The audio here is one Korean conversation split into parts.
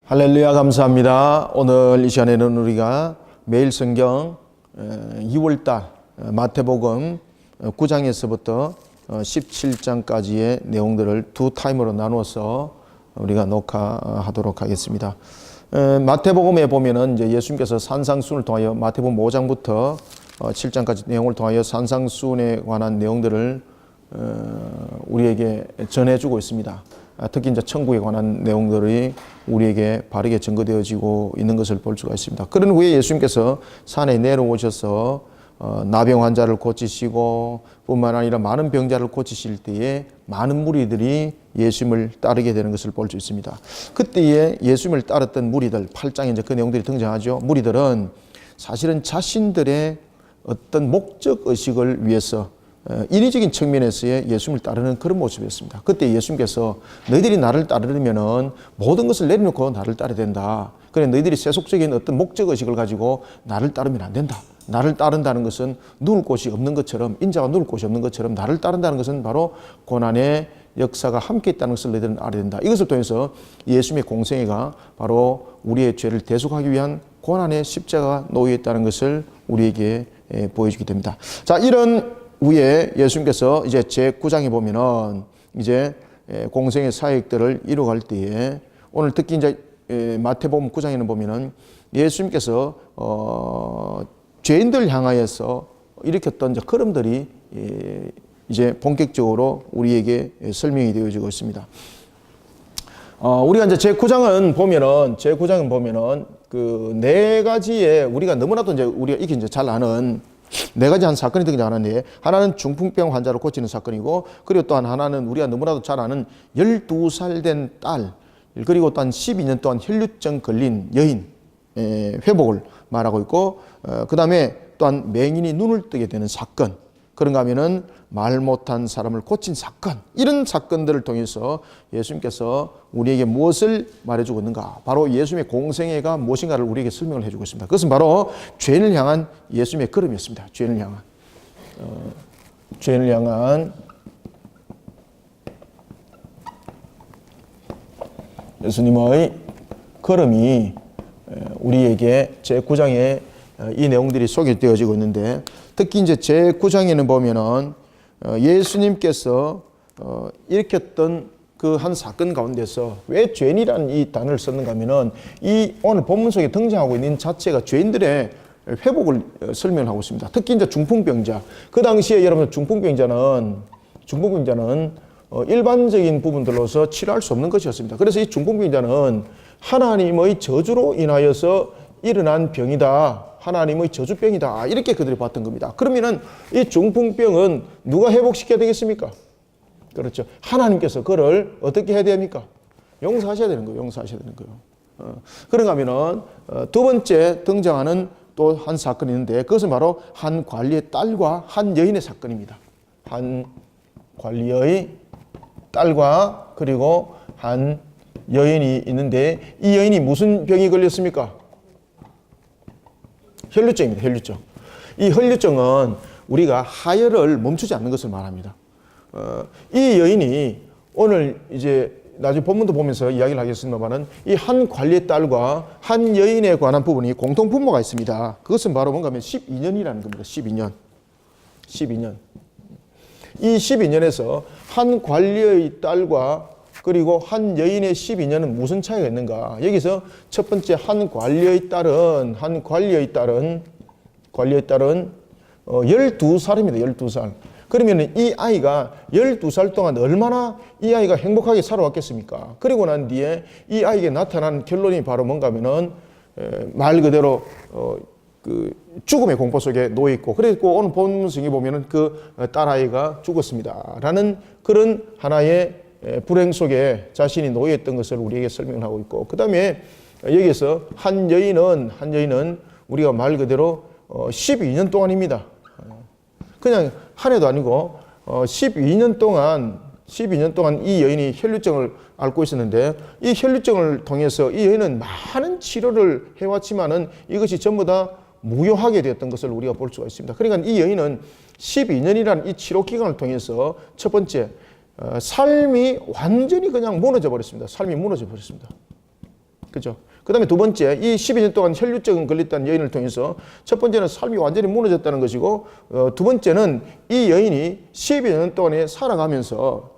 할렐루야, 감사합니다. 오늘 이 시간에는 우리가 매일 성경 2월달 마태복음 9장에서부터 17장까지의 내용들을 두 타임으로 나누어서 우리가 녹화하도록 하겠습니다. 마태복음에 보면은 이제 예수님께서 산상수훈을 통하여 마태복음 5장부터 7장까지 내용을 통하여 산상수훈에 관한 내용들을 우리에게 전해주고 있습니다. 특히 이제 천국에 관한 내용들이 우리에게 바르게 증거되어지고 있는 것을 볼 수가 있습니다. 그런 후에 예수님께서 산에 내려오셔서 나병 환자를 고치시고 뿐만 아니라 많은 병자를 고치실 때에 많은 무리들이 예수님을 따르게 되는 것을 볼 수 있습니다. 그때에 예수님을 따랐던 무리들, 8장에 이제 그 내용들이 등장하죠. 무리들은 사실은 자신들의 어떤 목적의식을 위해서 인위적인 측면에서의 예수님을 따르는 그런 모습이었습니다. 그때 예수님께서 너희들이 나를 따르려면 모든 것을 내려놓고 나를 따라야 된다. 그래 너희들이 세속적인 어떤 목적의식을 가지고 나를 따르면 안 된다. 나를 따른다는 것은 누울 곳이 없는 것처럼, 인자가 누울 곳이 없는 것처럼 나를 따른다는 것은 바로 고난의 역사가 함께 있다는 것을 너희들은 알아야 된다. 이것을 통해서 예수님의 공생애가 바로 우리의 죄를 대속하기 위한 고난의 십자가가 놓여 있다는 것을 우리에게 보여주게 됩니다. 자, 이런 후에 예수님께서 이제 제9장에 보면은 이제 공생의 사역들을 이루어갈 때에 오늘 특히 이제 마태복음 9장에는 보면은 예수님께서 죄인들 향하여서 일으켰던 이제 걸음들이 이제 본격적으로 우리에게 설명이 되어지고 있습니다. 우리가 이제 제9장은 보면은 그 네 가지의 우리가 너무나도 이제 우리가 이게 이제 잘 아는 네 가지 한 사건이 등장하는데, 하나는 중풍병 환자를 고치는 사건이고, 그리고 또한 하나는 우리가 너무나도 잘 아는 12살 된 딸, 그리고 또한 12년 동안 혈류증 걸린 여인 회복을 말하고 있고, 그 다음에 또한 맹인이 눈을 뜨게 되는 사건, 그런가 하면은 말 못한 사람을 고친 사건, 이런 사건들을 통해서 예수님께서 우리에게 무엇을 말해주고 있는가? 바로 예수님의 공생애가 무엇인가를 우리에게 설명을 해주고 있습니다. 그것은 바로 죄인을 향한 예수님의 걸음이었습니다. 죄인을 향한 예수님의 걸음이 우리에게 제9장에 이 내용들이 소개되어지고 있는데, 특히 이제 제9장에는 보면은 예수님께서 일으켰던 그 한 사건 가운데서 왜 죄인이라는 이 단어를 썼는가 하면은 이 오늘 본문 속에 등장하고 있는 자체가 죄인들의 회복을 설명하고 있습니다. 특히 이제 중풍병자. 그 당시에 여러분 중풍병자는 일반적인 부분들로서 치료할 수 없는 것이었습니다. 그래서 이 중풍병자는 하나님의 저주로 인하여서 일어난 병이다. 하나님의 저주병이다. 이렇게 그들이 봤던 겁니다. 그러면은 이 중풍병은 누가 회복시켜야 되겠습니까? 그렇죠. 하나님께서 그를 어떻게 해야 됩니까? 용서하셔야 되는 거예요. 그런가 하면은 두 번째 등장하는 또 한 사건이 있는데, 그것은 바로 한 관리의 딸과 한 여인의 사건입니다. 한 관리의 딸과 그리고 한 여인이 있는데, 이 여인이 무슨 병이 걸렸습니까? 혈류증입니다. 혈류증. 이 혈류증은 우리가 하혈을 멈추지 않는 것을 말합니다. 이 여인이 오늘 이제 나중에 본문도 보면서 이야기를 하겠습니다만은 이 한 관리의 딸과 한 여인에 관한 부분이 공통분모가 있습니다. 그것은 바로 뭔가 하면 12년이라는 겁니다. 12년. 이 12년에서 한 관리의 딸과 그리고 한 여인의 12년은 무슨 차이가 있는가? 여기서 첫 번째 한 관리의 딸은 12살입니다. 12살. 그러면 이 아이가 12살 동안 얼마나 이 아이가 행복하게 살아왔겠습니까? 그리고 난 뒤에 이 아이에게 나타난 결론이 바로 뭔가 하면은 말 그대로 그 죽음의 공포 속에 놓여 있고, 그리고 오늘 본문성에 보면은 그 딸아이가 죽었습니다. 라는 그런 하나의 불행 속에 자신이 놓여 있던 것을 우리에게 설명하고 있고, 그 다음에 여기서 한 여인은 우리가 말 그대로 12년 동안입니다. 그냥 한 해도 아니고 12년 동안 이 여인이 혈류증을 앓고 있었는데, 이 혈류증을 통해서 이 여인은 많은 치료를 해왔지만은 이것이 전부 다 무효하게 되었던 것을 우리가 볼 수가 있습니다. 그러니까 이 여인은 12년이라는 이 치료 기간을 통해서 첫 번째 삶이 완전히 그냥 무너져 버렸습니다. 그죠? 그 다음에 두 번째, 이 12년 동안 혈류증 걸렸다는 여인을 통해서 첫 번째는 삶이 완전히 무너졌다는 것이고, 두 번째는 이 여인이 12년 동안에 살아가면서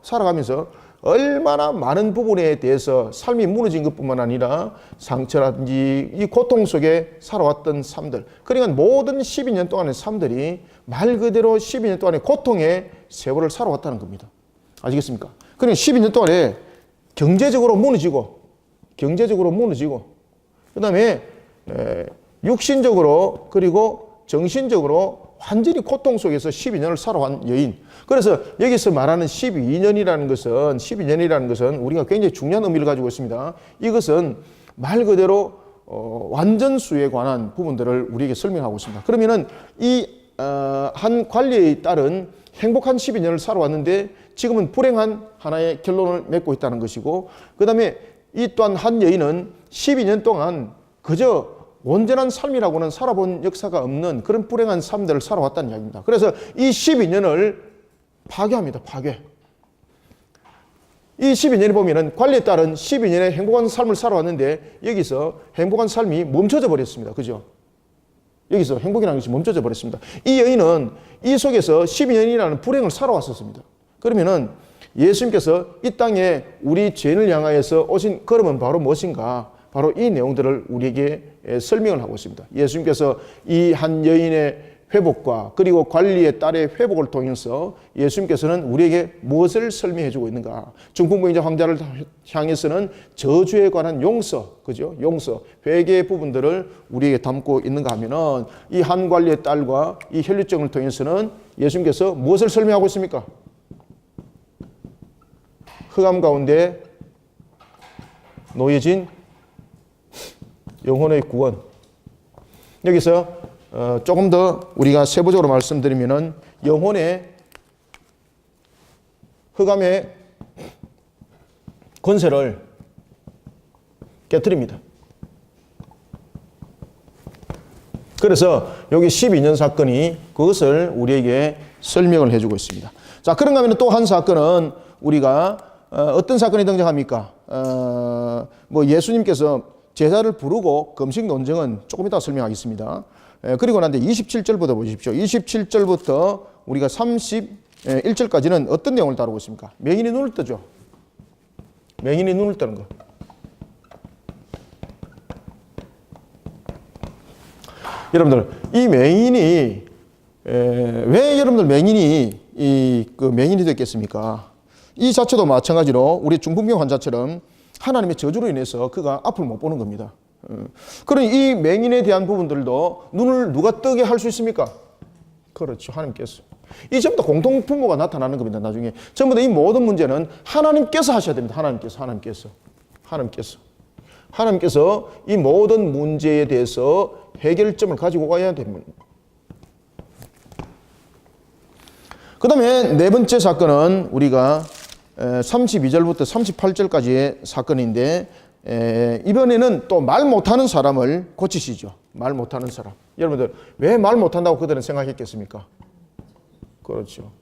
얼마나 많은 부분에 대해서 삶이 무너진 것뿐만 아니라 상처라든지 이 고통 속에 살아왔던 삶들, 그러니까 모든 12년 동안의 삶들이 말 그대로 12년 동안의 고통의 세월을 살아왔다는 겁니다. 아시겠습니까? 그러니까 12년 동안에 경제적으로 무너지고 그 다음에 육신적으로 그리고 정신적으로 완전히 고통 속에서 12년을 살아온 여인. 그래서 여기서 말하는 12년이라는 것은 우리가 굉장히 중요한 의미를 가지고 있습니다. 이것은 말 그대로 완전수에 관한 부분들을 우리에게 설명하고 있습니다. 그러면은 한 관리의 딸은 행복한 12년을 살아왔는데 지금은 불행한 하나의 결론을 맺고 있다는 것이고, 그 다음에 이 또한 한 여인은 12년 동안 그저 온전한 삶이라고는 살아본 역사가 없는 그런 불행한 삶들을 살아왔다는 이야기입니다. 그래서 이 12년을 파괴합니다. 파괴. 이 12년에 보면은 관리에 따른 12년의 행복한 삶을 살아왔는데 여기서 행복한 삶이 멈춰져 버렸습니다. 그죠? 여기서 행복이라는 것이 멈춰져 버렸습니다. 이 여인은 이 속에서 12년이라는 불행을 살아왔었습니다. 그러면은 예수님께서 이 땅에 우리 죄인을 향하여서 오신 걸음은 바로 무엇인가? 바로 이 내용들을 우리에게 설명을 하고 있습니다. 예수님께서 이 한 여인의 회복과 그리고 관리의 딸의 회복을 통해서 예수님께서는 우리에게 무엇을 설명해 주고 있는가? 중풍병자 환자를 향해서는 저주에 관한 용서, 그죠? 용서, 회개의 부분들을 우리에게 담고 있는가 하면은 이 한 관리의 딸과 이 혈류증을 통해서는 예수님께서 무엇을 설명하고 있습니까? 흑암 가운데 놓여진 영혼의 구원. 여기서 조금 더 우리가 세부적으로 말씀드리면은 영혼의 흑암의 권세를 깨트립니다. 그래서 여기 12년 사건이 그것을 우리에게 설명을 해주고 있습니다. 자, 그런가 하면 또 한 사건은 우리가 어떤 사건이 등장합니까? 예수님께서 제자를 부르고 금식 논쟁은 조금 이따 설명하겠습니다. 그리고 난 뒤에 27절부터 보십시오. 27절부터 우리가 31절까지는 어떤 내용을 다루고 있습니까? 맹인이 눈을 뜨죠. 맹인이 눈을 뜨는 것. 여러분들, 이 맹인이 왜 여러분들 맹인이 맹인이 됐겠습니까? 이 자체도 마찬가지로 우리 중풍병 환자처럼 하나님의 저주로 인해서 그가 앞을 못 보는 겁니다. 그러니 이 맹인에 대한 부분들도 눈을 누가 뜨게 할 수 있습니까? 그렇죠. 하나님께서. 이 전부 다 공통분모가 나타나는 겁니다. 나중에. 전부 다 이 모든 문제는 하나님께서 하셔야 됩니다. 하나님께서 이 모든 문제에 대해서 해결점을 가지고 와야 됩니다. 그 다음에 네 번째 사건은 우리가 32절부터 38절까지의 사건인데, 이번에는 또 말 못하는 사람을 고치시죠. 말 못하는 사람. 여러분들, 왜 말 못한다고 그들은 생각했겠습니까? 그렇죠.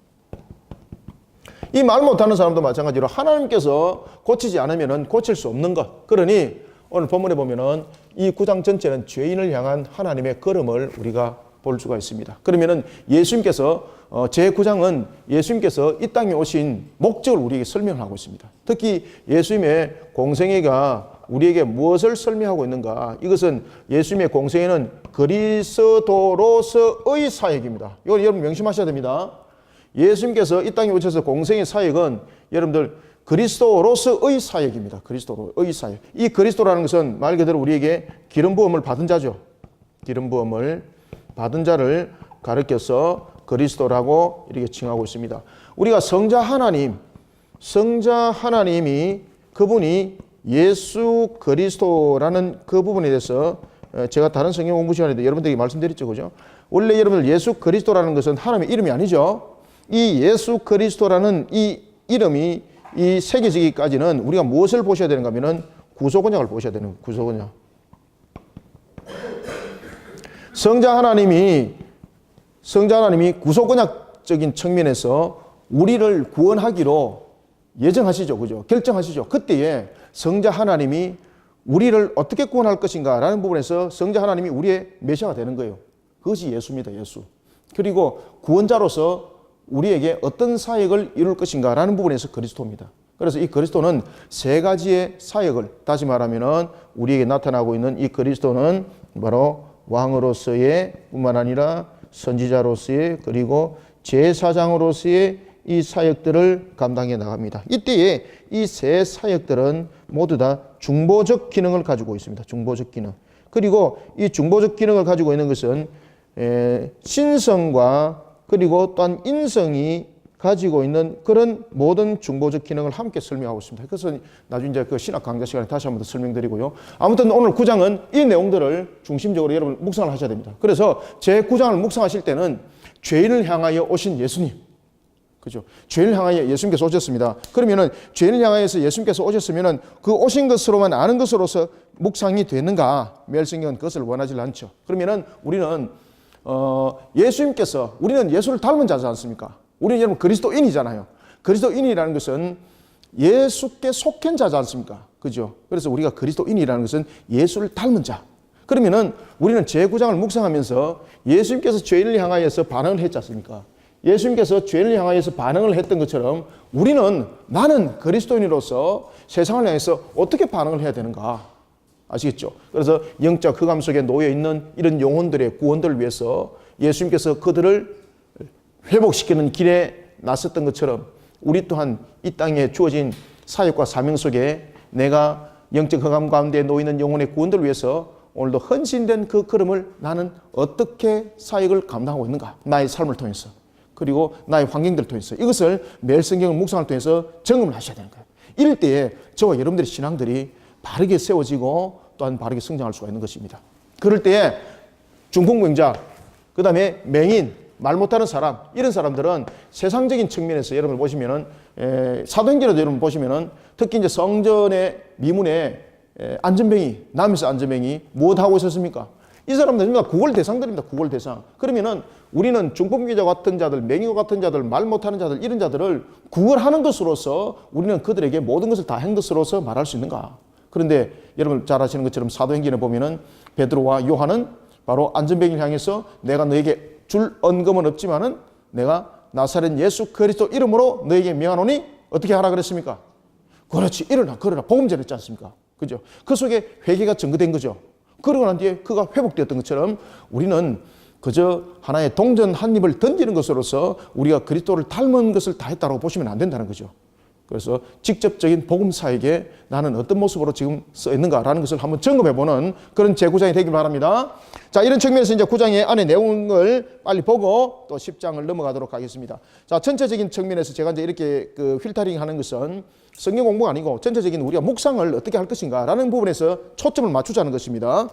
이 말 못하는 사람도 마찬가지로 하나님께서 고치지 않으면 고칠 수 없는 것. 그러니 오늘 본문에 보면은 이 9장 전체는 죄인을 향한 하나님의 걸음을 우리가 볼 수가 있습니다. 그러면은 예수님께서 제9장은 예수님께서 이 땅에 오신 목적을 우리에게 설명을 하고 있습니다. 특히 예수님의 공생애가 우리에게 무엇을 설명하고 있는가? 이것은 예수님의 공생애는 그리스도로서의 사역입니다. 이걸 여러분 명심하셔야 됩니다. 예수님께서 이 땅에 오셔서 공생의 사역은 여러분들 그리스도로서의 사역입니다. 그리스도로의 사역. 이 그리스도라는 것은 말 그대로 우리에게 기름 부음을 받은 자죠. 기름 부음을 받은 자를 가르쳐서 그리스도라고 이렇게 칭하고 있습니다. 우리가 성자 하나님이 그분이 예수 그리스도라는 그 부분에 대해서 제가 다른 성경 공부 시간에도 여러분들에게 말씀드렸죠. 그죠? 원래 여러분들 예수 그리스도라는 것은 하나님의 이름이 아니죠. 이 예수 그리스도라는 이 이름이 이 세계지기까지는 우리가 무엇을 보셔야 되는가 하면은 구속언약을 보셔야 되는 거예요. 구속언약. 성자 하나님이 구속언약적인 측면에서 우리를 구원하기로 예정하시죠. 그죠? 결정하시죠. 그때에 성자 하나님이 우리를 어떻게 구원할 것인가 라는 부분에서 성자 하나님이 우리의 메시아가 되는 거예요. 그것이 예수입니다. 예수. 그리고 구원자로서 우리에게 어떤 사역을 이룰 것인가 라는 부분에서 그리스도입니다. 그래서 이 그리스도는 세 가지의 사역을, 다시 말하면 우리에게 나타나고 있는 이 그리스도는 바로 왕으로서의 뿐만 아니라 선지자로서의, 그리고 제사장으로서의 이 사역들을 감당해 나갑니다. 이때에 이 세 사역들은 모두 다 중보적 기능을 가지고 있습니다. 중보적 기능. 그리고 이 중보적 기능을 가지고 있는 것은 신성과 그리고 또한 인성이 가지고 있는 그런 모든 중보적 기능을 함께 설명하고 있습니다. 그래서 나중에 이제 그 신학 강좌 시간에 다시 한번 더 설명드리고요. 아무튼 오늘 9장은 이 내용들을 중심적으로 여러분 묵상을 하셔야 됩니다. 그래서 제 9장을 묵상하실 때는 죄인을 향하여 오신 예수님, 그죠? 죄인을 향하여 예수님께서 오셨습니다. 그러면은 죄인을 향하여서 예수님께서 오셨으면은 그 오신 것으로만 아는 것으로서 묵상이 되는가? 매일성경은 그것을 원하지 않죠. 그러면은 우리는 예수님께서, 우리는 예수를 닮은 자지 않습니까? 우리는 여러분 그리스도인이잖아요. 그리스도인이라는 것은 예수께 속한 자지 않습니까? 그죠? 그래서 우리가 그리스도인이라는 것은 예수를 닮은 자. 그러면은 우리는 제9장을 묵상하면서 예수님께서 죄인을 향하여서 반응을 했지 않습니까? 예수님께서 죄인을 향하여서 반응을 했던 것처럼 우리는, 나는 그리스도인으로서 세상을 향해서 어떻게 반응을 해야 되는가? 아시겠죠? 그래서 영적 흑암 속에 놓여 있는 이런 영혼들의 구원들을 위해서 예수님께서 그들을 회복시키는 길에 나섰던 것처럼 우리 또한 이 땅에 주어진 사역과 사명 속에 내가 영적 흑암 가운데 놓이는 영혼의 구원들을 위해서 오늘도 헌신된 그 걸음을 나는 어떻게 사역을 감당하고 있는가? 나의 삶을 통해서, 그리고 나의 환경들을 통해서 이것을 매일 성경을 묵상을 통해서 점검을 하셔야 되는 거예요. 이럴 때에 저와 여러분들의 신앙들이 바르게 세워지고 또한 바르게 성장할 수가 있는 것입니다. 그럴 때에 중풍병자, 그 다음에 맹인, 말 못하는 사람, 이런 사람들은 세상적인 측면에서 여러분 보시면은 사도행전에도 여러분 보시면은 특히 이제 성전의 미문에 안전병이, 남에서 안전병이 무엇 하고 있었습니까? 이 사람들은 구걸 대상들입니다. 구걸 대상. 그러면은 우리는 중풍병자 같은 자들, 맹인 같은 자들, 말 못하는 자들, 이런 자들을 구걸하는 것으로서 우리는 그들에게 모든 것을 다 한 것으로서 말할 수 있는가? 그런데 여러분 잘 아시는 것처럼 사도행전에 보면은 베드로와 요한은 바로 안전병을 향해서 내가 너에게 줄 언금은 없지만은 내가 나사렛 예수 그리스도 이름으로 너에게 명하노니 어떻게 하라 그랬습니까? 그렇지, 일어나, 걸어라, 복음 전했지 않습니까? 그죠? 그 속에 회개가 증거된 거죠. 그러고 난 뒤에 그가 회복되었던 것처럼 우리는 그저 하나의 동전 한 입을 던지는 것으로서 우리가 그리스도를 닮은 것을 다 했다고 보시면 안 된다는 거죠. 그래서 직접적인 복음 사역에 나는 어떤 모습으로 지금 써 있는가라는 것을 한번 점검해보는 그런 제9장이 되길 바랍니다. 자, 이런 측면에서 이제 9장의 안에 내용을 빨리 보고 또 10장을 넘어가도록 하겠습니다. 자, 전체적인 측면에서 제가 이제 이렇게 그 필터링 하는 것은 성경 공부가 아니고 전체적인 우리가 묵상을 어떻게 할 것인가라는 부분에서 초점을 맞추자는 것입니다.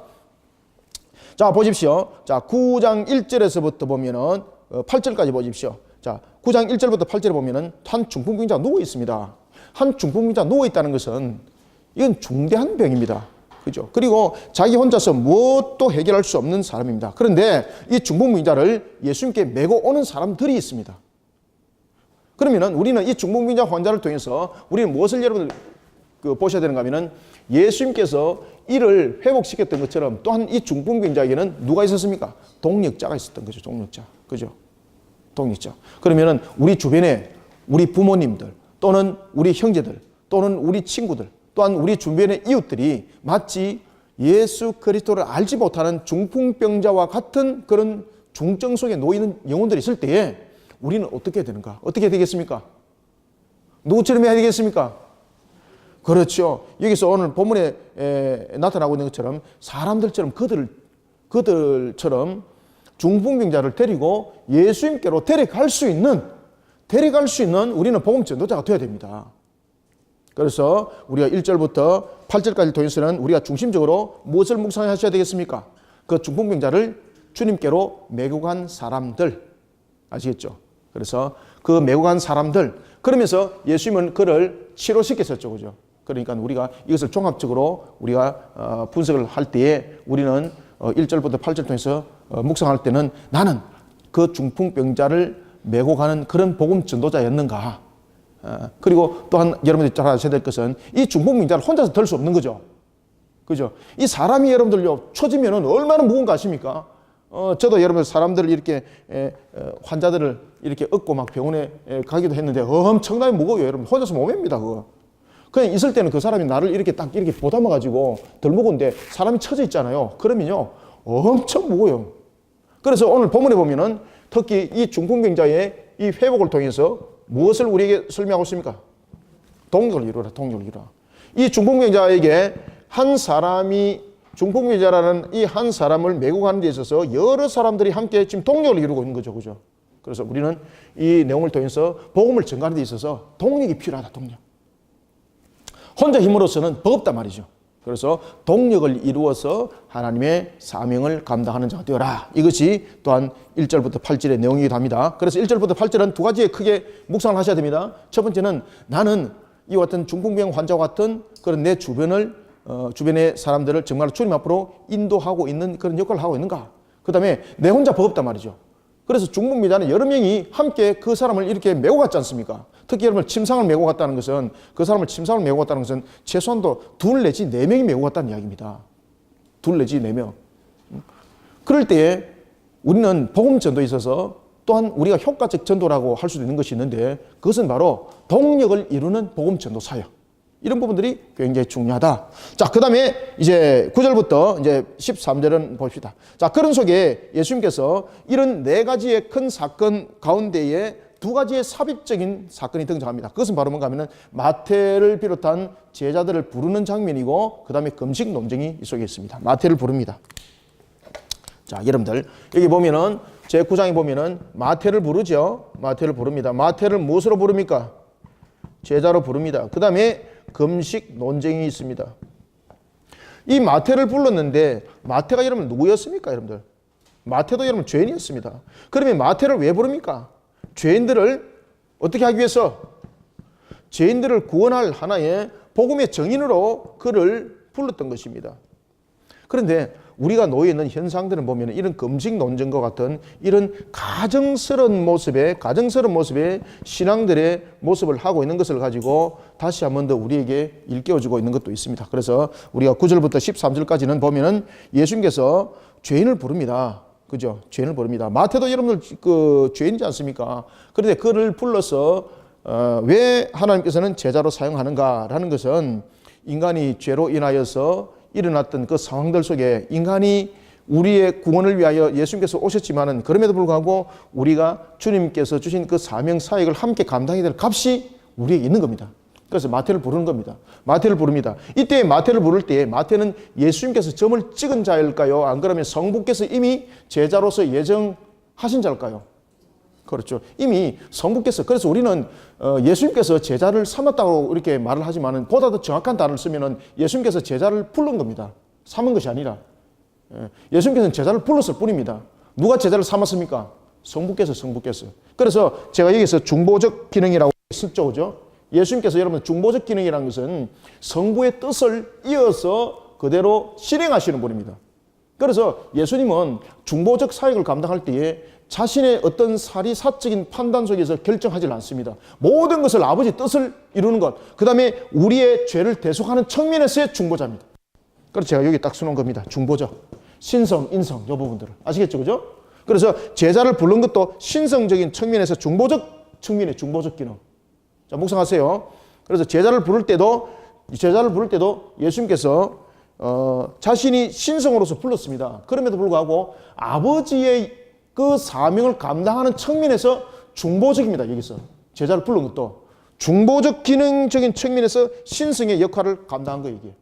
자, 보십시오. 자, 9장 1절에서부터 보면은 8절까지 보십시오. 자, 9장 1절부터 8절에 보면은 한 중풍병자가 누워 있습니다. 한 중풍병자가 누워 있다는 것은 이건 중대한 병입니다. 그죠? 그리고 자기 혼자서 무엇도 해결할 수 없는 사람입니다. 그런데 이 중풍병자를 예수님께 메고 오는 사람들이 있습니다. 그러면은 우리는 이 중풍병자 환자를 통해서 우리는 무엇을 여러분들 보셔야 되는가 하면은 예수님께서 이를 회복시켰던 것처럼 또한 이 중풍병자에게는 누가 있었습니까? 동력자가 있었던 거죠. 동력자. 그죠? 동력자. 그러면은 우리 주변에 우리 부모님들 또는 우리 형제들 또는 우리 친구들 또한 우리 주변의 이웃들이 마치 예수 그리스도를 알지 못하는 중풍병자와 같은 그런 중증 속에 놓이는 영혼들이 있을 때에 우리는 어떻게 해야 되는가? 어떻게 해야 되겠습니까? 누구처럼 해야 되겠습니까? 그렇죠. 여기서 오늘 본문에 나타나고 있는 것처럼 사람들처럼 그들처럼 중풍병자를 데리고 예수님께로 데려갈 수 있는 우리는 복음 전도자가 되어야 됩니다. 그래서 우리가 1절부터 8절까지 통해서는 우리가 중심적으로 무엇을 묵상하셔야 되겠습니까? 그 중풍병자를 주님께로 메고 간 사람들, 아시겠죠? 그래서 그 메고 간 사람들, 그러면서 예수님은 그를 치료시켰었죠. 그죠? 그러니까 우리가 이것을 종합적으로 우리가 분석을 할 때에 우리는 1절부터 8절 통해서 묵상할 때는 나는 그 중풍병자를 메고 가는 그런 복음 전도자였는가? 그리고 또한 여러분들이 잘 아셔야 될 것은 이 중풍병자를 혼자서 들 수 없는 거죠. 그죠? 이 사람이 여러분들요, 처지면은 얼마나 무거운가 아십니까? 저도 여러분 사람들을 이렇게, 환자들을 이렇게 업고 막 병원에 가기도 했는데 엄청나게 무거워요. 여러분 혼자서 못 맵니다, 그거. 그냥 있을 때는 그 사람이 나를 이렇게 딱 이렇게 보담아가지고 덜 무거운데 사람이 처져 있잖아요. 그러면요, 엄청 무거워요. 그래서 오늘 본문에 보면은 특히 이 중풍병자의 이 회복을 통해서 무엇을 우리에게 설명하고 있습니까? 동력을 이루라, 동력을 이루라. 이 중풍병자에게 한 사람이 중풍병자라는 이 한 사람을 메고 가는 데 있어서 여러 사람들이 함께 지금 동력을 이루고 있는 거죠. 그죠? 그래서 우리는 이 내용을 통해서 복음을 전가하는 데 있어서 동력이 필요하다, 동력. 혼자 힘으로서는 버겁단 말이죠. 그래서 동력을 이루어서 하나님의 사명을 감당하는 자가 되어라. 이것이 또한 1절부터 8절의 내용이기도 합니다. 그래서 1절부터 8절은 두 가지에 크게 묵상을 하셔야 됩니다. 첫 번째는 나는 이와 같은 중풍병 환자와 같은 그런 내 주변의 사람들을 정말 주님 앞으로 인도하고 있는 그런 역할을 하고 있는가. 그 다음에 내 혼자 버겁단 말이죠. 그래서 중풍병자는 여러 명이 함께 그 사람을 이렇게 메고 갔지 않습니까? 특히 여러분 침상을 메고 갔다는 것은, 그 사람을 침상을 메고 갔다는 것은 최소한도 2 내지 4명이 메고 갔다는 이야기입니다. 2 내지 4명. 그럴 때에 우리는 복음 전도에 있어서 또한 우리가 효과적 전도라고 할 수도 있는 것이 있는데, 그것은 바로 동력을 이루는 복음 전도 사역. 이런 부분들이 굉장히 중요하다. 자, 그 다음에 이제 9절부터 이제 13절은 봅시다. 자, 그런 속에 예수님께서 이런 4가지의 큰 사건 가운데에 2가지의 삽입적인 사건이 등장합니다. 그것은 바로 뭔가 하면은 마태를 비롯한 제자들을 부르는 장면이고, 그 다음에 금식 논쟁이 이 속에 있습니다. 마태를 부릅니다. 자, 여러분들 여기 보면은 제 9장에 보면은 마태를 부르죠. 마태를 부릅니다. 마태를 무엇으로 부릅니까? 제자로 부릅니다. 그 다음에 금식 논쟁이 있습니다. 이 마태를 불렀는데 마태가 여러분 누구였습니까, 여러분들? 마태도 여러분 죄인이었습니다. 그러면 마태를 왜 부릅니까? 죄인들을 어떻게 하기 위해서? 죄인들을 구원할 하나의 복음의 정인으로 그를 불렀던 것입니다. 그런데 우리가 놓여 있는 현상들을 보면 이런 금식 논쟁과 같은 이런 가정스러운 모습의 신앙들의 모습을 하고 있는 것을 가지고 다시 한 번 더 우리에게 일깨워주고 있는 것도 있습니다. 그래서 우리가 9절부터 13절까지는 보면은 예수님께서 죄인을 부릅니다. 그죠? 죄인을 부릅니다. 마태도 여러분들 죄인이지 않습니까? 그런데 그를 불러서 왜 하나님께서는 제자로 사용하는가라는 것은 인간이 죄로 인하여서 일어났던 그 상황들 속에 인간이 우리의 구원을 위하여 예수님께서 오셨지만은 그럼에도 불구하고 우리가 주님께서 주신 그 사명 사역을 함께 감당해야 될 값이 우리에게 있는 겁니다. 그래서 마태를 부르는 겁니다. 마태를 부릅니다. 이때 마태를 부를 때 마태는 예수님께서 점을 찍은 자일까요? 안 그러면 성부께서 이미 제자로서 예정하신 자일까요? 그렇죠. 이미 성부께서, 그래서 우리는 예수님께서 제자를 삼았다고 이렇게 말을 하지만은 보다 더 정확한 단어를 쓰면은 예수님께서 제자를 부른 겁니다. 삼은 것이 아니라. 예수님께서는 제자를 불렀을 뿐입니다. 누가 제자를 삼았습니까? 성부께서. 그래서 제가 여기서 중보적 기능이라고 썼죠. 그죠? 예수님께서 여러분 중보적 기능이라는 것은 성부의 뜻을 이어서 그대로 실행하시는 분입니다. 그래서 예수님은 중보적 사역을 감당할 때에 자신의 어떤 사리사적인 판단 속에서 결정하지 않습니다. 모든 것을 아버지 뜻을 이루는 것, 그 다음에 우리의 죄를 대속하는 측면에서의 중보자입니다. 그래서 제가 여기 딱 써놓은 겁니다. 중보적, 신성, 인성 이 부분들을 아시겠죠, 그죠? 그래서 제자를 부른 것도 신성적인 측면에서 중보적 측면의 중보적 기능. 자, 묵상하세요. 그래서 제자를 부를 때도 예수님께서 자신이 신성으로서 불렀습니다. 그럼에도 불구하고 아버지의 그 사명을 감당하는 측면에서 중보적입니다. 여기서 제자를 부른 것도 중보적 기능적인 측면에서 신성의 역할을 감당한 거예요. 이게.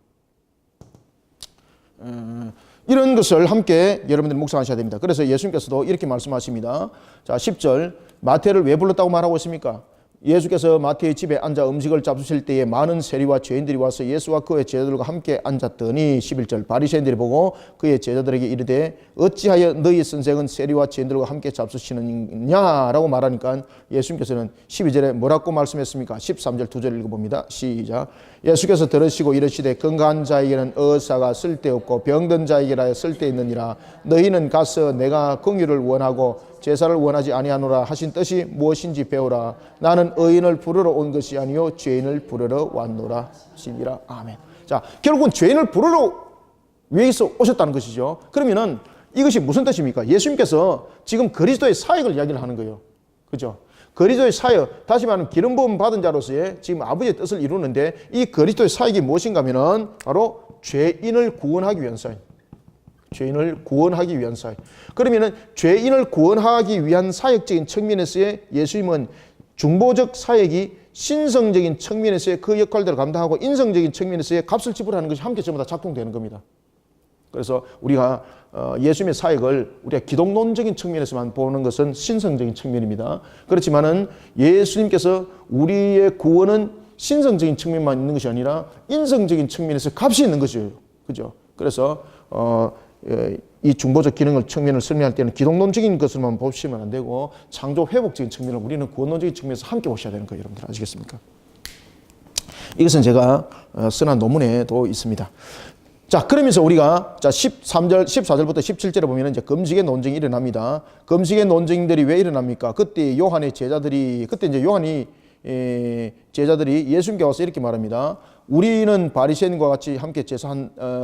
이런 것을 함께 여러분들이 묵상하셔야 됩니다. 그래서 예수님께서도 이렇게 말씀하십니다. 자, 10절 마태를 왜 불렀다고 말하고 있습니까? 예수께서 마태의 집에 앉아 음식을 잡수실 때에 많은 세리와 죄인들이 와서 예수와 그의 제자들과 함께 앉았더니 11절 바리새인들이 보고 그의 제자들에게 이르되 어찌하여 너희 선생은 세리와 죄인들과 함께 잡수시느냐라고 말하니까 예수님께서는 12절에 뭐라고 말씀했습니까? 13절 2절 읽어봅니다. 시작. 예수께서 들으시고 이르시되 건강한 자에게는 의사가 쓸데없고 병든 자에게라 쓸데있느니라. 너희는 가서 내가 긍휼을 원하고 제사를 원하지 아니하노라 하신 뜻이 무엇인지 배우라. 나는 의인을 부르러 온 것이 아니요 죄인을 부르러 왔노라 하시니라. 아멘. 자, 결국은 죄인을 부르러 위에서 오셨다는 것이죠. 그러면은 이것이 무슨 뜻입니까? 예수님께서 지금 그리스도의 사역을 이야기를 하는 거예요. 그죠? 그리스도의 사역, 다시 말하면 기름 부음 받은 자로서의 지금 아버지의 뜻을 이루는데 이 그리스도의 사역이 무엇인가 하면은 바로 죄인을 구원하기 위한 사역. 죄인을 구원하기 위한 사역. 그러면은 죄인을 구원하기 위한 사역적인 측면에서의 예수님은 중보적 사역이 신성적인 측면에서의 그 역할들을 감당하고 인성적인 측면에서의 값을 지불하는 것이 함께 전부 다 작동되는 겁니다. 그래서 우리가 예수님의 사역을 우리가 기독론적인 측면에서만 보는 것은 신성적인 측면입니다. 그렇지만은 예수님께서 우리의 구원은 신성적인 측면만 있는 것이 아니라 인성적인 측면에서 값이 있는 것이에요. 그죠? 그래서 이 중보적 기능을 측면을 설명할 때는 기독론적인 것을만 보시면 안 되고 창조 회복적인 측면을 우리는 구원론적인 측면에서 함께 보셔야 되는 거예요. 여러분들 아시겠습니까? 이것은 제가 쓴한 논문에도 있습니다. 자, 그러면서 우리가 14절부터 17절에 보면 이제 금식의 논쟁이 일어납니다. 금식의 논쟁들이 왜 일어납니까? 그때 요한의 제자들이, 요한이 제자들이 예수님께 와서 이렇게 말합니다. 우리는 바리새인과 같이 함께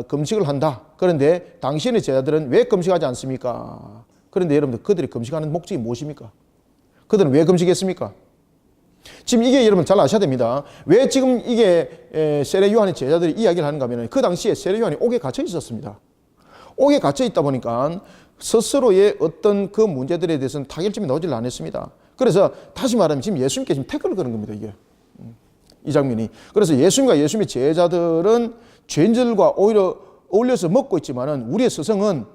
금식을 한다. 그런데 당신의 제자들은 왜 금식하지 않습니까? 그런데 여러분들 그들이 금식하는 목적이 무엇입니까? 그들은 왜 금식했습니까? 지금 이게 여러분 잘 아셔야 됩니다. 왜 지금 이게 세례 요한의 제자들이 이야기를 하는가 하면 그 당시에 세례 요한이 옥에 갇혀 있었습니다. 옥에 갇혀 있다 보니까 스스로의 어떤 그 문제들에 대해서는 타결점이 나오질 않았습니다. 그래서 다시 말하면 지금 예수님께 지금 태클을 거는 겁니다. 이게 이 장면이. 그래서 예수님과 예수님의 제자들은 죄인들과 오히려 어울려서 먹고 있지만은 우리의 스승은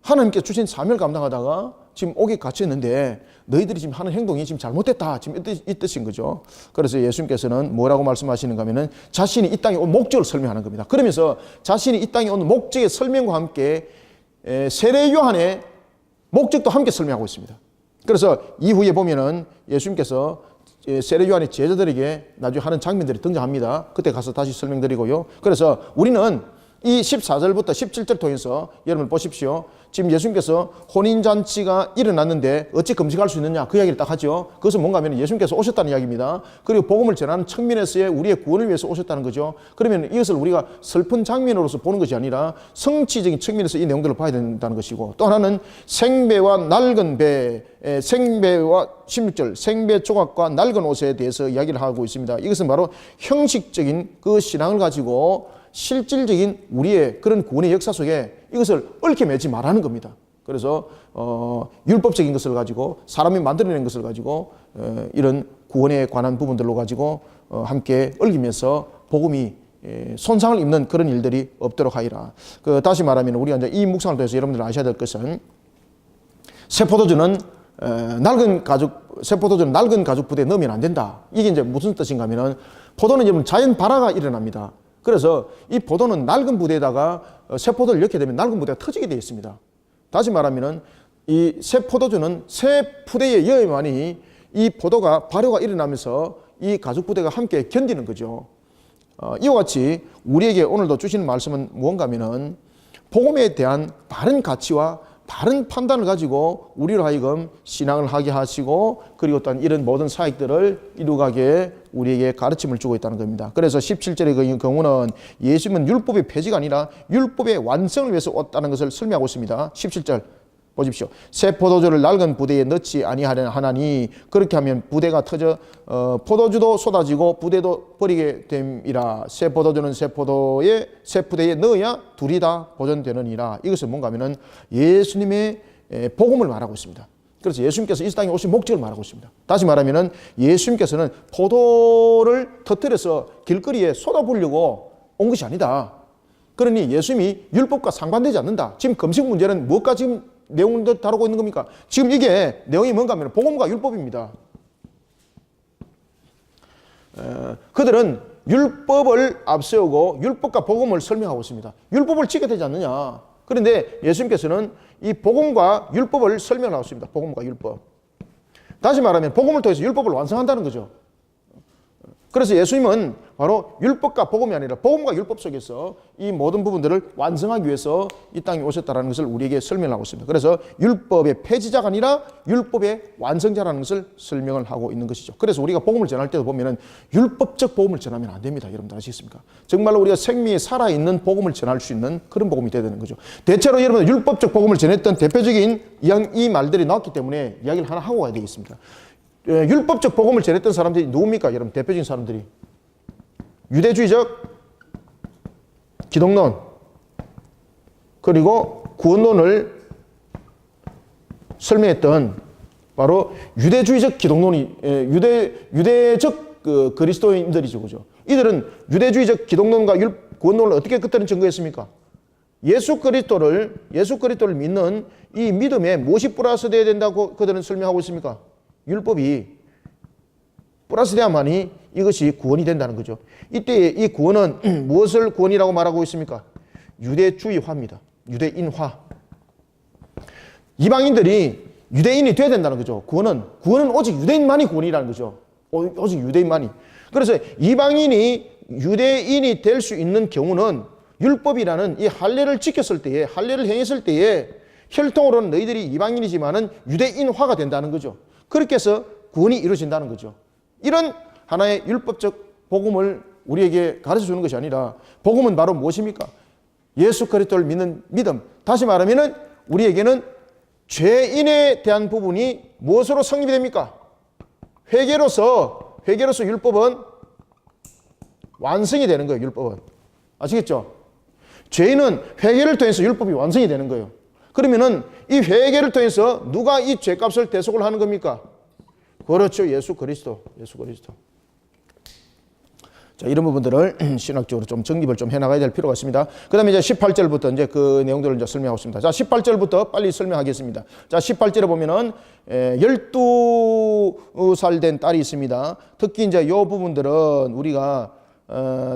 하나님께서 주신 사명을 감당하다가 지금 옥에 갇혀 있는데 너희들이 지금 하는 행동이 지금 잘못됐다. 지금 이 뜻인 거죠. 그래서 예수님께서는 뭐라고 말씀하시는가 하면은 자신이 이 땅에 온 목적을 설명하는 겁니다. 그러면서 자신이 이 땅에 온 목적의 설명과 함께 세례 요한의 목적도 함께 설명하고 있습니다. 그래서 이후에 보면은 예수님께서 세례 요한의 제자들에게 나중에 하는 장면들이 등장합니다. 그때 가서 다시 설명드리고요. 그래서 우리는 이 14절부터 17절 통해서 여러분 보십시오. 지금 예수님께서 혼인잔치가 일어났는데 어찌 금식할 수 있느냐 그 이야기를 딱 하죠. 그것은 뭔가 하면 예수님께서 오셨다는 이야기입니다. 그리고 복음을 전하는 측면에서의 우리의 구원을 위해서 오셨다는 거죠. 그러면 이것을 우리가 슬픈 장면으로서 보는 것이 아니라 성취적인 측면에서 이 내용들을 봐야 된다는 것이고, 또 하나는 생배와 낡은 배, 생배와 16절 생배 조각과 낡은 옷에 대해서 이야기를 하고 있습니다. 이것은 바로 형식적인 그 신앙을 가지고 실질적인 우리의 그런 구원의 역사 속에 이것을 얽혀 매지 말라는 겁니다. 그래서 율법적인 것을 가지고 사람이 만들어낸 것을 가지고 이런 구원에 관한 부분들로 가지고 함께 얽히면서 복음이 손상을 입는 그런 일들이 없도록 하리라. 다시 말하면 우리가 이제 이 묵상을 통해서 여러분들 아셔야 될 것은 새 포도주는 낡은 가죽 부대에 넣으면 안 된다. 이게 이제 무슨 뜻인가 하면은 포도는 여러분 자연 발화가 일어납니다. 그래서 이 포도는 낡은 부대에다가 새 포도를 넣게 되면 낡은 부대가 터지게 되어 있습니다. 다시 말하면은 이 새 포도주는 새 푸대에 의해만이 이 포도가 발효가 일어나면서 이 가죽 부대가 함께 견디는 거죠. 이와 같이 우리에게 오늘도 주시는 말씀은 무언가 하면은 복음에 대한 바른 가치와 바른 판단을 가지고 우리로 하여금 신앙을 하게 하시고 그리고 또한 이런 모든 사역들을 이루가게 우리에게 가르침을 주고 있다는 겁니다. 그래서 17절의 경우는 예수님은 율법의 폐지가 아니라 율법의 완성을 위해서 왔다는 것을 설명하고 있습니다. 17절 보십시오. 새 포도주를 낡은 부대에 넣지 아니하나니 그렇게 하면 부대가 터져 포도주도 쏟아지고 부대도 버리게 됨이라. 새 포도주는 새 부대에 넣어야 둘이 다 보존되느니라. 이것은 뭔가 하면은 예수님의 복음을 말하고 있습니다. 그래서 예수님께서 이 땅에 오신 목적을 말하고 있습니다. 다시 말하면은 예수님께서는 포도를 터뜨려서 길거리에 쏟아부으려고 온 것이 아니다. 그러니 예수님이 율법과 상관되지 않는다. 지금 금식 문제는 무엇과 지금 내용을 다루고 있는 겁니까? 지금 이게 내용이 뭔가 하면 복음과 율법입니다. 그들은 율법을 앞세우고 율법과 복음을 설명하고 있습니다. 율법을 지켜야 되지 않느냐. 그런데 예수님께서는 이 복음과 율법을 설명하고 있습니다. 복음과 율법. 다시 말하면 복음을 통해서 율법을 완성한다는 거죠. 그래서 예수님은 바로 율법과 복음이 아니라 복음과 율법 속에서 이 모든 부분들을 완성하기 위해서 이 땅에 오셨다는 것을 우리에게 설명하고 있습니다. 그래서 율법의 폐지자가 아니라 율법의 완성자라는 것을 설명을 하고 있는 것이죠. 그래서 우리가 복음을 전할 때도 보면은 율법적 복음을 전하면 안 됩니다. 여러분들 아시겠습니까? 정말로 우리가 생명이 살아있는 복음을 전할 수 있는 그런 복음이 되어야 되는 거죠. 대체로 여러분 율법적 복음을 전했던 대표적인 이 말들이 나왔기 때문에 이야기를 하나 하고 가야 되겠습니다. 율법적 복음을 전했던 사람들이 누굽니까? 여러분 대표적인 사람들이 유대주의적 기독론 그리고 구원론을 설명했던 바로 유대주의적 기독론이 유대적 그리스도인들이죠, 그죠? 이들은 유대주의적 기독론과 구원론을 어떻게 그때는 증거했습니까? 예수 그리스도를 믿는 이 믿음에 무엇이 플러스되어야 된다고 그들은 설명하고 있습니까? 율법이 플러스돼야만이 이것이 구원이 된다는 거죠. 이때 이 구원은 무엇을 구원이라고 말하고 있습니까? 유대주의화입니다. 유대인화. 이방인들이 유대인이 돼야 된다는 거죠. 구원은 오직 유대인만이 구원이라는 거죠. 오직 유대인만이. 그래서 이방인이 유대인이 될 수 있는 경우는 율법이라는 이 할례를 지켰을 때에, 할례를 행했을 때에 혈통으로는 너희들이 이방인이지만은 유대인화가 된다는 거죠. 그렇게 해서 구원이 이루어진다는 거죠. 이런 하나의 율법적 복음을 우리에게 가르쳐 주는 것이 아니라 복음은 바로 무엇입니까? 예수 그리스도를 믿는 믿음. 다시 말하면은 우리에게는 죄인에 대한 부분이 무엇으로 성립이 됩니까? 회개로서 율법은 완성이 되는 거예요. 율법은. 아시겠죠? 죄인은 회개를 통해서 율법이 완성이 되는 거예요. 그러면은 이 회개를 통해서 누가 이 죄값을 대속을 하는 겁니까? 그렇죠. 예수 그리스도. 자, 이런 부분들을 신학적으로 좀 정립을 좀 해나가야 될 필요가 있습니다. 그 다음에 이제 18절부터 이제 그 내용들을 이제 설명하고 있습니다. 자, 18절부터 빨리 설명하겠습니다. 자, 18절에 보면은 12살 된 딸이 있습니다. 특히 이제 이 부분들은 우리가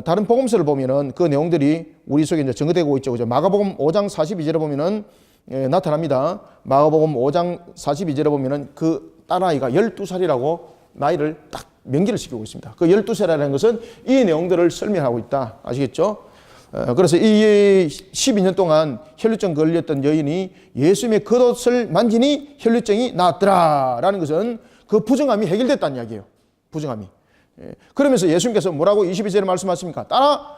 다른 복음서를 보면은 그 내용들이 우리 속에 이제 증거되고 있죠. 그죠? 마가복음 5장 42절에 보면은 나타납니다. 마가복음 5장 42절에 보면은 그 딸아이가 12살이라고 나이를 딱 명기를 시키고 있습니다. 그 12살이라는 것은 이 내용들을 설명하고 있다. 아시겠죠? 그래서 이 12년 동안 혈루증 걸렸던 여인이 예수님의 겉옷을 만지니 혈루증이 나았더라 라는 것은 그 부정함이 해결됐다는 이야기예요. 부정함이. 그러면서 예수님께서 뭐라고 22절에 말씀하십니까? 딸아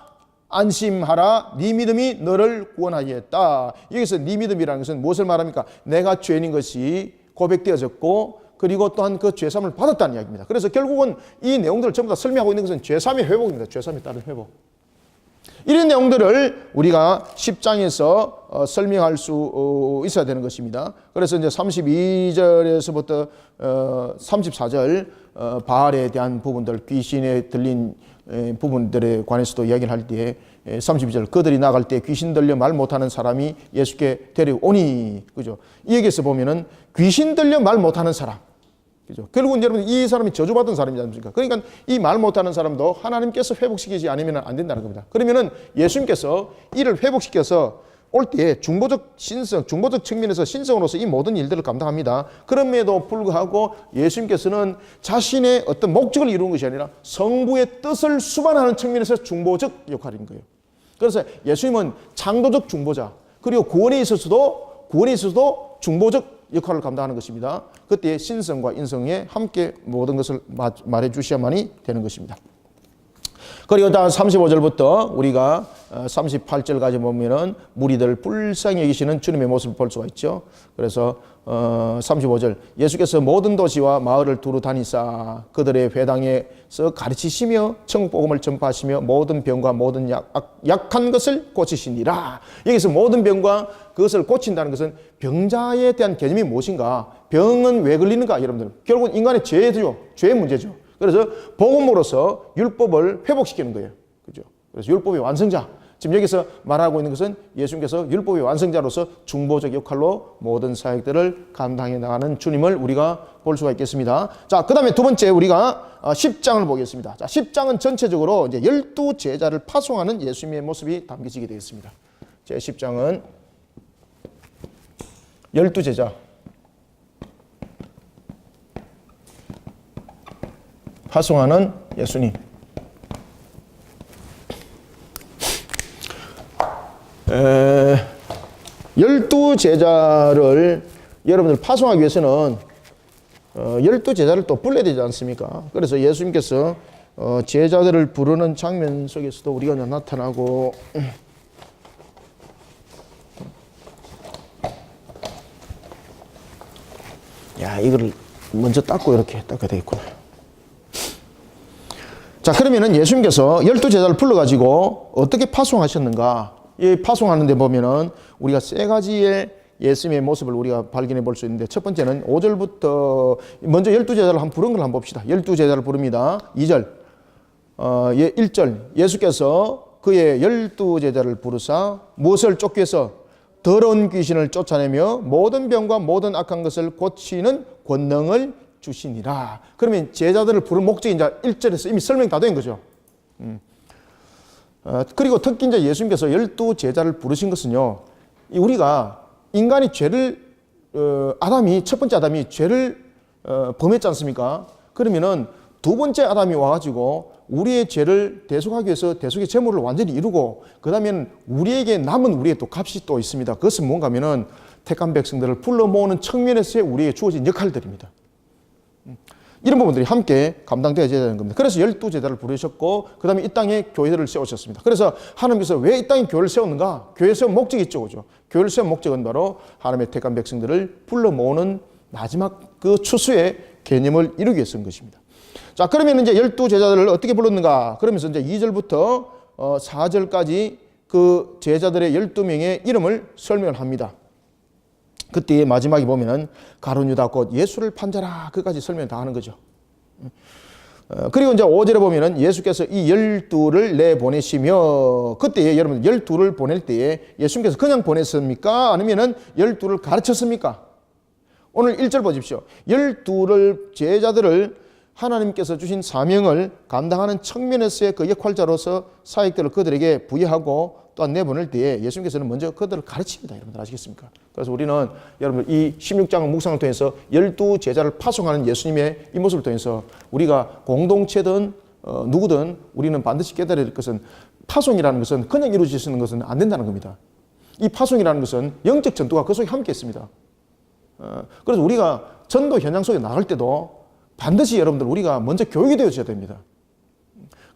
안심하라. 네 믿음이 너를 구원하였다. 여기서 네 믿음이라는 것은 무엇을 말합니까? 내가 죄인인 것이 고백되어졌고 그리고 또한 그 죄사함을 받았다는 이야기입니다. 그래서 결국은 이 내용들을 전부 다 설명하고 있는 것은 죄사함의 회복입니다. 죄사함에 따른 회복. 이런 내용들을 우리가 10장에서 설명할 수 있어야 되는 것입니다. 그래서 이제 32절에서부터 34절 바알에 대한 부분들, 귀신에 들린 부분들에 관해서도 이야기를 할 때에 32절 그들이 나갈 때 귀신 들려 말 못하는 사람이 예수께 데려오니, 그죠? 이 얘기에서 보면은 귀신 들려 말 못하는 사람, 그죠? 결국은 여러분 이 사람이 저주받은 사람이지 않습니까? 그러니까 이 말 못하는 사람도 하나님께서 회복시키지 않으면 안 된다는 겁니다. 그러면은 예수님께서 이를 회복시켜서 올 때 중보적 신성, 중보적 측면에서 신성으로서 이 모든 일들을 감당합니다. 그럼에도 불구하고 예수님께서는 자신의 어떤 목적을 이루는 것이 아니라 성부의 뜻을 수반하는 측면에서 중보적 역할인 거예요. 그래서 예수님은 창조적 중보자, 그리고 구원에 있어서도 중보적 역할을 감당하는 것입니다. 그때 신성과 인성에 함께 모든 것을 말해 주셔야만이 되는 것입니다. 그리고 다음 35절부터 우리가 38절까지 보면은 무리들 불쌍히 여기시는 주님의 모습을 볼 수가 있죠. 그래서 35절 예수께서 모든 도시와 마을을 두루 다니사 그들의 회당에서 가르치시며 천국복음을 전파하시며 모든 병과 모든 약한 것을 고치시니라. 여기서 모든 병과 그것을 고친다는 것은 병자에 대한 개념이 무엇인가? 병은 왜 걸리는가? 여러분들 결국은 인간의 죄죠. 죄의 문제죠. 그래서 복음으로서 율법을 회복시키는 거예요. 그죠? 그래서 율법의 완성자. 지금 여기서 말하고 있는 것은 예수님께서 율법의 완성자로서 중보적 역할로 모든 사역들을 감당해 나가는 주님을 우리가 볼 수가 있겠습니다. 자, 그 다음에 두 번째 우리가 10장을 보겠습니다. 자, 10장은 전체적으로 이제 12제자를 파송하는 예수님의 모습이 담겨지게 되겠습니다. 제 10장은 12제자. 파송하는 예수님. 12제자를 여러분들 파송하기 위해서는 12제자를 또 불러야 되지 않습니까? 그래서 예수님께서 제자들을 부르는 장면 속에서도 우리가 나타나고, 야, 이거를 먼저 닦고 이렇게 닦아야 되겠구나. 자, 그러면은 예수님께서 12제자를 불러가지고 어떻게 파송하셨는가? 이 파송하는데 보면은 우리가 세 가지의 예수님의 모습을 우리가 발견해 볼 수 있는데, 첫 번째는 5절부터 먼저 12제자를 한번 부른 걸 한번 봅시다. 12제자를 부릅니다. 2절, 1절, 예수께서 그의 12제자를 부르사 무엇을 쫓기 위해서 더러운 귀신을 쫓아내며 모든 병과 모든 악한 것을 고치는 권능을 주시니라. 그러면 제자들을 부른 목적이 이제 1절에서 이미 설명이 다 된 거죠. 그리고 특히 이제 예수님께서 12제자를 부르신 것은요, 우리가 인간이 죄를, 아담이, 첫 번째 아담이 죄를 범했지 않습니까? 그러면은 두 번째 아담이 와가지고 우리의 죄를 대속하기 위해서 대속의 제물을 완전히 이루고, 그 다음에는 우리에게 남은 우리의 또 값이 또 있습니다. 그것은 뭔가 하면은 택한 백성들을 불러 모으는 측면에서의 우리에게 주어진 역할들입니다. 이런 부분들이 함께 감당되어야 되는 겁니다. 그래서 12제자를 부르셨고, 그 다음에 이 땅에 교회들을 세우셨습니다. 그래서 하나님께서 왜 이 땅에 교회를 세웠는가? 교회 세운 목적이 있죠, 그죠? 교회를 세운 목적은 바로 하나님의 택한 백성들을 불러 모으는 마지막 그 추수의 개념을 이루기 위해서인 것입니다. 자, 그러면 이제 12제자들을 어떻게 불렀는가? 그러면서 이제 2절부터 4절까지 그 제자들의 12명의 이름을 설명을 합니다. 그때 마지막에 보면은 가룟 유다 곧 예수를 판자라, 그까지 설명 다 하는 거죠. 그리고 이제 5절에 보면은 예수께서 이 12를 내보내시며, 그때 여러분 12를 보낼 때에 예수님께서 그냥 보냈습니까? 아니면은 12를 가르쳤습니까? 오늘 1절 보십시오. 12를 제자들을 하나님께서 주신 사명을 감당하는 측면에서의 그 역할자로서 사역들을 그들에게 부여하고 또한 내보낼 때에 예수님께서는 먼저 그들을 가르칩니다. 여러분들 아시겠습니까? 그래서 우리는 여러분들 이 16장 묵상을 통해서 12제자를 파송하는 예수님의 이 모습을 통해서 우리가 공동체든 누구든 우리는 반드시 깨달아야 될 것은, 파송이라는 것은 그냥 이루어지는 것은 안 된다는 겁니다. 이 파송이라는 것은 영적 전도가 그 속에 함께 있습니다. 그래서 우리가 전도 현장 속에 나갈 때도 반드시 여러분들 우리가 먼저 교육이 되어져야 됩니다.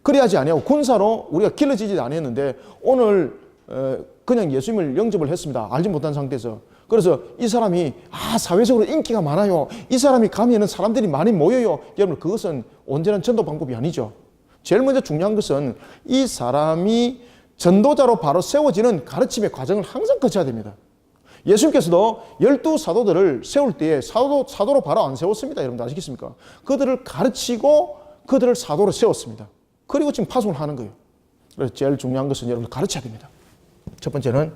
그래야지 아니하고 군사로 우리가 길러지지 않았는데 오늘 그냥 예수님을 영접을 했습니다. 알지 못한 상태에서. 그래서 이 사람이 사회적으로 인기가 많아요. 이 사람이 가면은 사람들이 많이 모여요. 여러분, 그것은 온전한 전도 방법이 아니죠. 제일 먼저 중요한 것은 이 사람이 전도자로 바로 세워지는 가르침의 과정을 항상 거쳐야 됩니다. 예수님께서도 12사도들을 세울 때에 사도로 바로 안 세웠습니다. 여러분들 아시겠습니까? 그들을 가르치고 그들을 사도로 세웠습니다. 그리고 지금 파송을 하는 거예요. 그래서 제일 중요한 것은 여러분들 가르쳐야 됩니다. 첫 번째는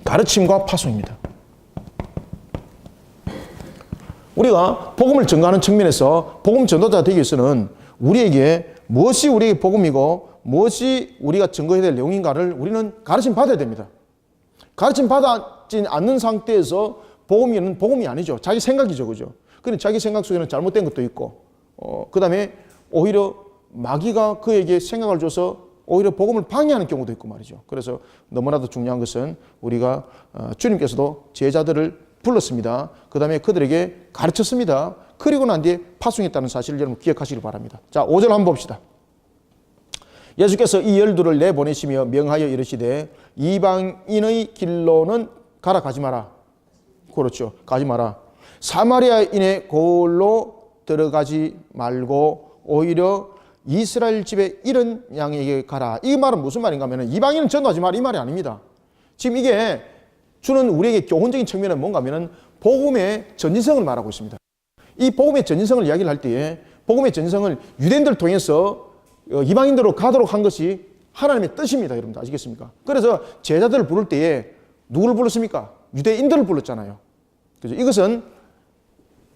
가르침과 파송입니다. 우리가 복음을 전가하는 측면에서 복음 전도자가 되기 위해서는 우리에게 무엇이 우리에게 복음이고 무엇이 우리가 증거해야 될 내용인가를 우리는 가르침 받아야 됩니다. 가르침 받지 않는 상태에서 복음이 아니죠. 자기 생각이죠. 그죠? 그런데 자기 생각 속에는 잘못된 것도 있고, 그 다음에 오히려 마귀가 그에게 생각을 줘서 오히려 복음을 방해하는 경우도 있고 말이죠. 그래서 너무나도 중요한 것은 우리가 주님께서도 제자들을 불렀습니다. 그 다음에 그들에게 가르쳤습니다. 그리고 난 뒤에 파송했다는 사실을 여러분 기억하시길 바랍니다. 자, 5절 한번 봅시다. 예수께서 이 12를 내보내시며 명하여 이르시되 이방인의 길로는 가라, 가지 마라. 그렇죠. 가지 마라. 사마리아인의 골로 들어가지 말고 오히려 이스라엘 집에 이른 양에게 가라. 이 말은 무슨 말인가 하면 이방인은 전도하지 마라, 이 말이 아닙니다. 지금 이게 주는 우리에게 교훈적인 측면은 뭔가 하면 복음의 전진성을 말하고 있습니다. 이 복음의 전진성을 이야기를 할 때에 복음의 전진성을 유대인들을 통해서 이방인들로 가도록 한 것이 하나님의 뜻입니다. 여러분들 아시겠습니까? 그래서 제자들을 부를 때에 누구를 불렀습니까? 유대인들을 불렀잖아요. 그죠? 이것은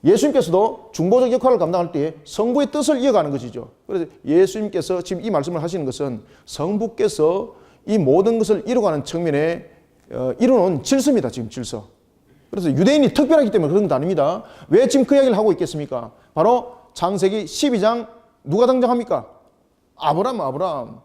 예수님께서도 중보적 역할을 감당할 때에 성부의 뜻을 이어가는 것이죠. 그래서 예수님께서 지금 이 말씀을 하시는 것은 성부께서 이 모든 것을 이루어가는 측면에 이루는 질서입니다. 지금 질서. 그래서 유대인이 특별하기 때문에 그런 것 아닙니다. 왜 지금 그 이야기를 하고 있겠습니까? 바로 창세기 12장 누가 등장합니까? 아브람.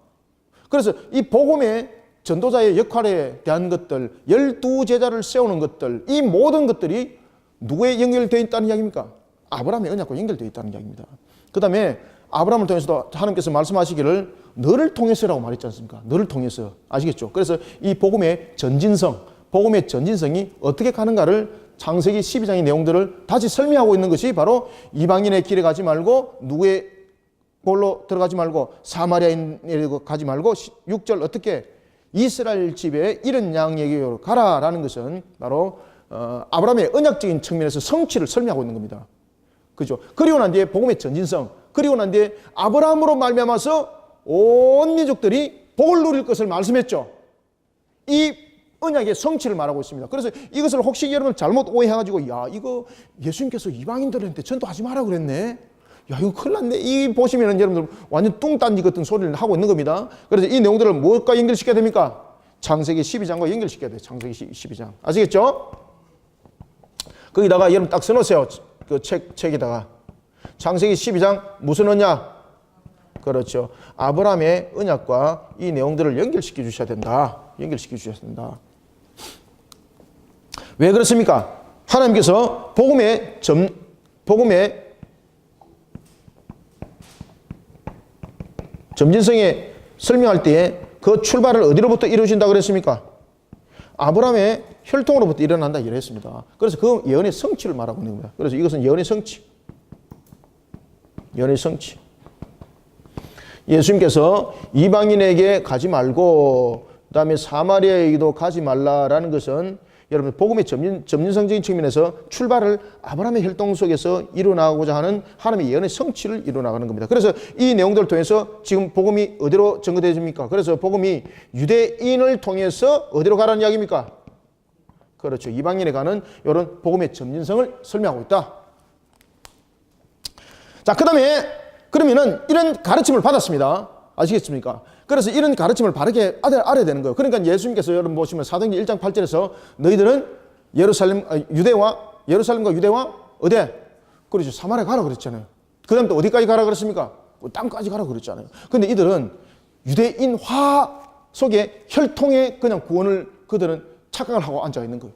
그래서 이 복음의 전도자의 역할에 대한 것들, 12제자를 세우는 것들, 이 모든 것들이 누구에 연결되어 있다는 이야기입니까? 아브라함의 언약과 연결되어 있다는 이야기입니다. 그 다음에 아브라함을 통해서도 하나님께서 말씀하시기를 너를 통해서라고 말했지 않습니까? 너를 통해서. 아시겠죠? 그래서 이 복음의 전진성이 어떻게 가는가를 창세기 12장의 내용들을 다시 설명하고 있는 것이 바로 이방인의 길에 가지 말고 누구의 볼로 들어가지 말고 사마리아인에 가지 말고 6절 어떻게 이스라엘 집에 이런 양에게로 가라라는 것은 바로 아브라함의 언약적인 측면에서 성취를 설명하고 있는 겁니다. 그죠? 그리고 난 뒤에 복음의 전진성, 그리고 난 뒤에 아브라함으로 말미암아서 온 민족들이 복을 누릴 것을 말씀했죠. 이 언약의 성취를 말하고 있습니다. 그래서 이것을 혹시 여러분 잘못 오해해가지고 야 이거 예수님께서 이방인들한테 전도하지 마라 그랬네. 야 이거 큰일 났네. 이 보시면은 여러분들 완전 뚱딴지 같은 소리를 하고 있는 겁니다. 그래서 이 내용들을 무엇과 연결시켜야 됩니까? 창세기 12장과 연결시켜야 돼요. 창세기 12장. 아시겠죠? 거기다가 여러분 딱 써놓으세요. 그 책에다가. 창세기 12장 무슨 언약? 그렇죠. 아브라함의 언약과 이 내용들을 연결시켜 주셔야 된다. 연결시켜 주셔야 된다. 왜 그렇습니까? 하나님께서 복음의 점진성에 설명할 때에 그 출발을 어디로부터 이루어진다고 그랬습니까? 아브라함의 혈통으로부터 일어난다 이랬습니다. 그래서 그 예언의 성취를 말하고 있는 겁니다. 그래서 이것은 예언의 성취. 예언의 성취. 예수님께서 이방인에게 가지 말고 그다음에 사마리아에게도 가지 말라라는 것은 여러분 복음의 점진성적인 측면에서 출발을 아브라함의 혈통 속에서 이루어나가고자 하는 하나님의 예언의 성취를 이루어나가는 겁니다. 그래서 이 내용들을 통해서 지금 복음이 어디로 전거되어집니까? 그래서 복음이 유대인을 통해서 어디로 가라는 이야기입니까? 그렇죠. 이방인에 가는 이런 복음의 점진성을 설명하고 있다. 자, 그 다음에 그러면은 이런 가르침을 받았습니다. 아시겠습니까? 그래서 이런 가르침을 바르게 알아야 되는 거예요. 그러니까 예수님께서 여러분 보시면 사도행전 1장 8절에서 너희들은 예루살렘과 유대와 어디? 그렇죠. 사마리아 가라 그랬잖아요. 그 다음 또 어디까지 가라 그랬습니까? 땅까지 가라 그랬잖아요. 근데 이들은 유대인화 속에 혈통의 그냥 구원을 그들은 착각을 하고 앉아 있는 거예요.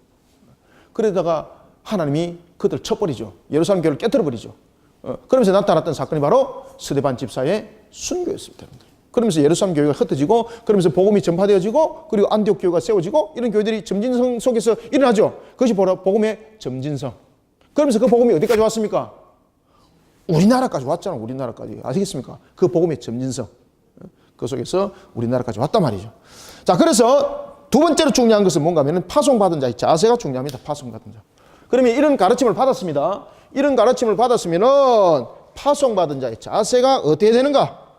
그러다가 하나님이 그들 쳐버리죠. 예루살렘 교회를 깨뜨려버리죠. 그러면서 나타났던 사건이 바로 스데반 집사의 순교였습니다. 그러면서 예루살렘 교회가 흩어지고 그러면서 복음이 전파되어지고 그리고 안디옥 교회가 세워지고 이런 교회들이 점진성 속에서 일어나죠. 그것이 바로 복음의 점진성. 그러면서 그 복음이 어디까지 왔습니까? 우리나라까지 왔잖아. 우리나라까지. 아시겠습니까? 그 복음의 점진성. 그 속에서 우리나라까지 왔단 말이죠. 자, 그래서 두 번째로 중요한 것은 뭔가 하면 파송받은 자의 자세가 중요합니다. 파송받은 자. 그러면 이런 가르침을 받았습니다. 이런 가르침을 받았으면은 파송받은 자의 자세가 어떻게 되는가?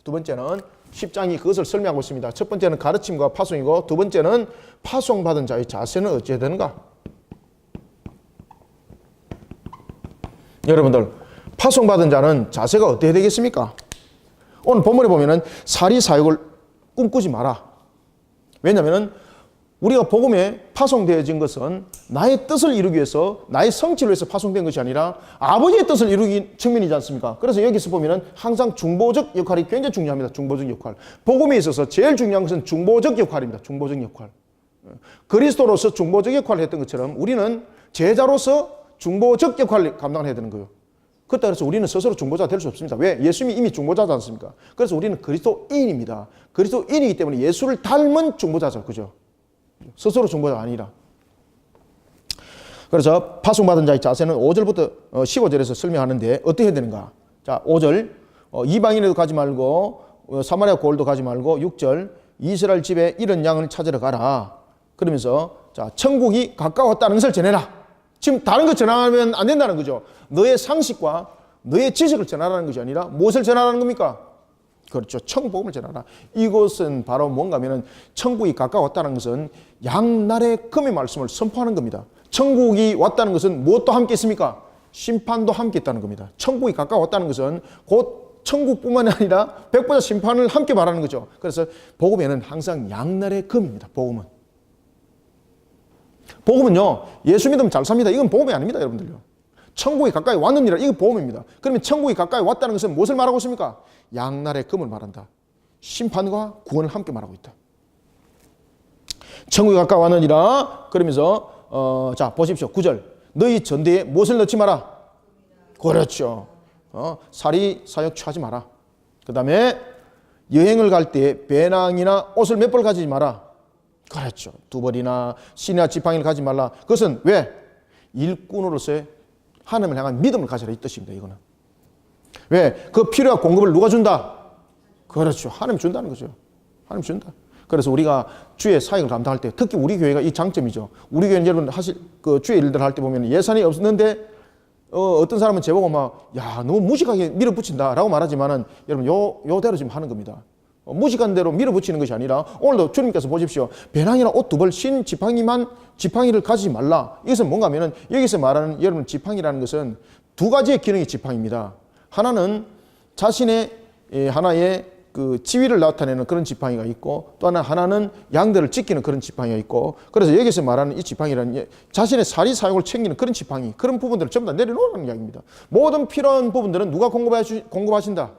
두 번째는 10장이 그것을 설명하고 있습니다. 첫 번째는 가르침과 파송이고 두 번째는 파송받은 자의 자세는 어찌해야 되는가? 여러분들 파송받은 자는 자세가 어떻게 되겠습니까? 오늘 본문에 보면은 사리사욕을 꿈꾸지 마라. 왜냐하면 우리가 복음에 파송되어진 것은 나의 뜻을 이루기 위해서 나의 성취를 위해서 파송된 것이 아니라 아버지의 뜻을 이루기 측면이지 않습니까? 그래서 여기서 보면은 항상 중보적 역할이 굉장히 중요합니다. 중보적 역할. 복음에 있어서 제일 중요한 것은 중보적 역할입니다. 중보적 역할. 그리스도로서 중보적 역할을 했던 것처럼 우리는 제자로서 중보적 역할을 감당을 해야 되는 거예요. 그렇다 그래서 우리는 스스로 중보자 될 수 없습니다. 왜? 예수님이 이미 중보자지 않습니까? 그래서 우리는 그리스도인입니다. 그리스도인이기 때문에 예수를 닮은 중보자죠. 그죠? 스스로 중보자가 아니라. 그래서 파송받은 자의 자세는 5절부터 15절에서 설명하는데 어떻게 해야 되는가? 자, 5절 이방인에도 가지 말고 사마리아 고을도 가지 말고 6절 이스라엘 집에 이런 양을 찾으러 가라. 그러면서 자, 천국이 가까웠다는 것을 전해라. 지금 다른 거 전하면 안 된다는 거죠. 너의 상식과 너의 지식을 전하라는 것이 아니라 무엇을 전하라는 겁니까? 그렇죠. 천국복음을 전하라. 이것은 바로 뭔가 하면은 천국이 가까웠다는 것은 양날의 금의 말씀을 선포하는 겁니다. 천국이 왔다는 것은 무엇도 함께 있습니까? 심판도 함께 있다는 겁니다. 천국이 가까웠다는 것은 곧 천국뿐만 아니라 백보자 심판을 함께 말하는 거죠. 그래서 복음에는 항상 양날의 금입니다. 복음은요, 예수 믿으면 잘 삽니다. 이건 복음이 아닙니다, 여러분들요. 천국이 가까이 왔느니라, 이건 복음입니다. 그러면 천국이 가까이 왔다는 것은 무엇을 말하고 있습니까? 양날의 금을 말한다. 심판과 구원을 함께 말하고 있다. 천국에 가까워하느니라. 그러면서 자 보십시오. 9절. 너희 전대에 무엇을 넣지 마라. 그렇죠. 사리 사욕 취하지 마라. 그 다음에 여행을 갈 때 배낭이나 옷을 몇 벌 가지지 마라. 그렇죠. 2벌이나 신이나 지팡이를 가지 말라. 그것은 왜? 일꾼으로서의 하나님을 향한 믿음을 가지라 이 뜻입니다. 이거는 왜? 그 필요와 공급을 누가 준다? 그렇죠. 하나님 준다는 거죠. 하나님 준다. 그래서 우리가 주의 사역을 감당할 때 특히 우리 교회가 이 장점이죠. 우리 교회는 여러분 하실 그 주의 일들 할 때 보면 예산이 없는데 어떤 사람은 제보고 막 야 너무 무식하게 밀어붙인다라고 말하지만은 여러분 요대로 지금 하는 겁니다. 무식한 대로 밀어붙이는 것이 아니라 오늘도 주님께서 보십시오. 배낭이나 옷 2벌 신 지팡이를 가지지 말라. 이것은 뭔가 하면은 여기서 말하는 여러분 지팡이라는 것은 2가지의 기능이 지팡이입니다. 하나는 자신의 하나의 그 지위를 나타내는 그런 지팡이가 있고 또 하나는 양들을 지키는 그런 지팡이가 있고 그래서 여기서 말하는 이 지팡이라는 자신의 사리 사욕을 챙기는 그런 지팡이 그런 부분들을 전부 다 내려놓으라는 이야기입니다. 모든 필요한 부분들은 누가 공급하신다?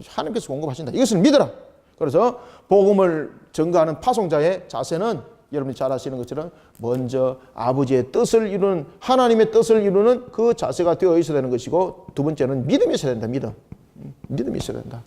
하나님께서 공급하신다. 이것을 믿어라. 그래서 복음을 전가하는 파송자의 자세는 여러분이 잘 아시는 것처럼 먼저 아버지의 뜻을 이루는 하나님의 뜻을 이루는 그 자세가 되어 있어야 되는 것이고 두 번째는 믿음이 있어야 된다. 믿음이 있어야 된다.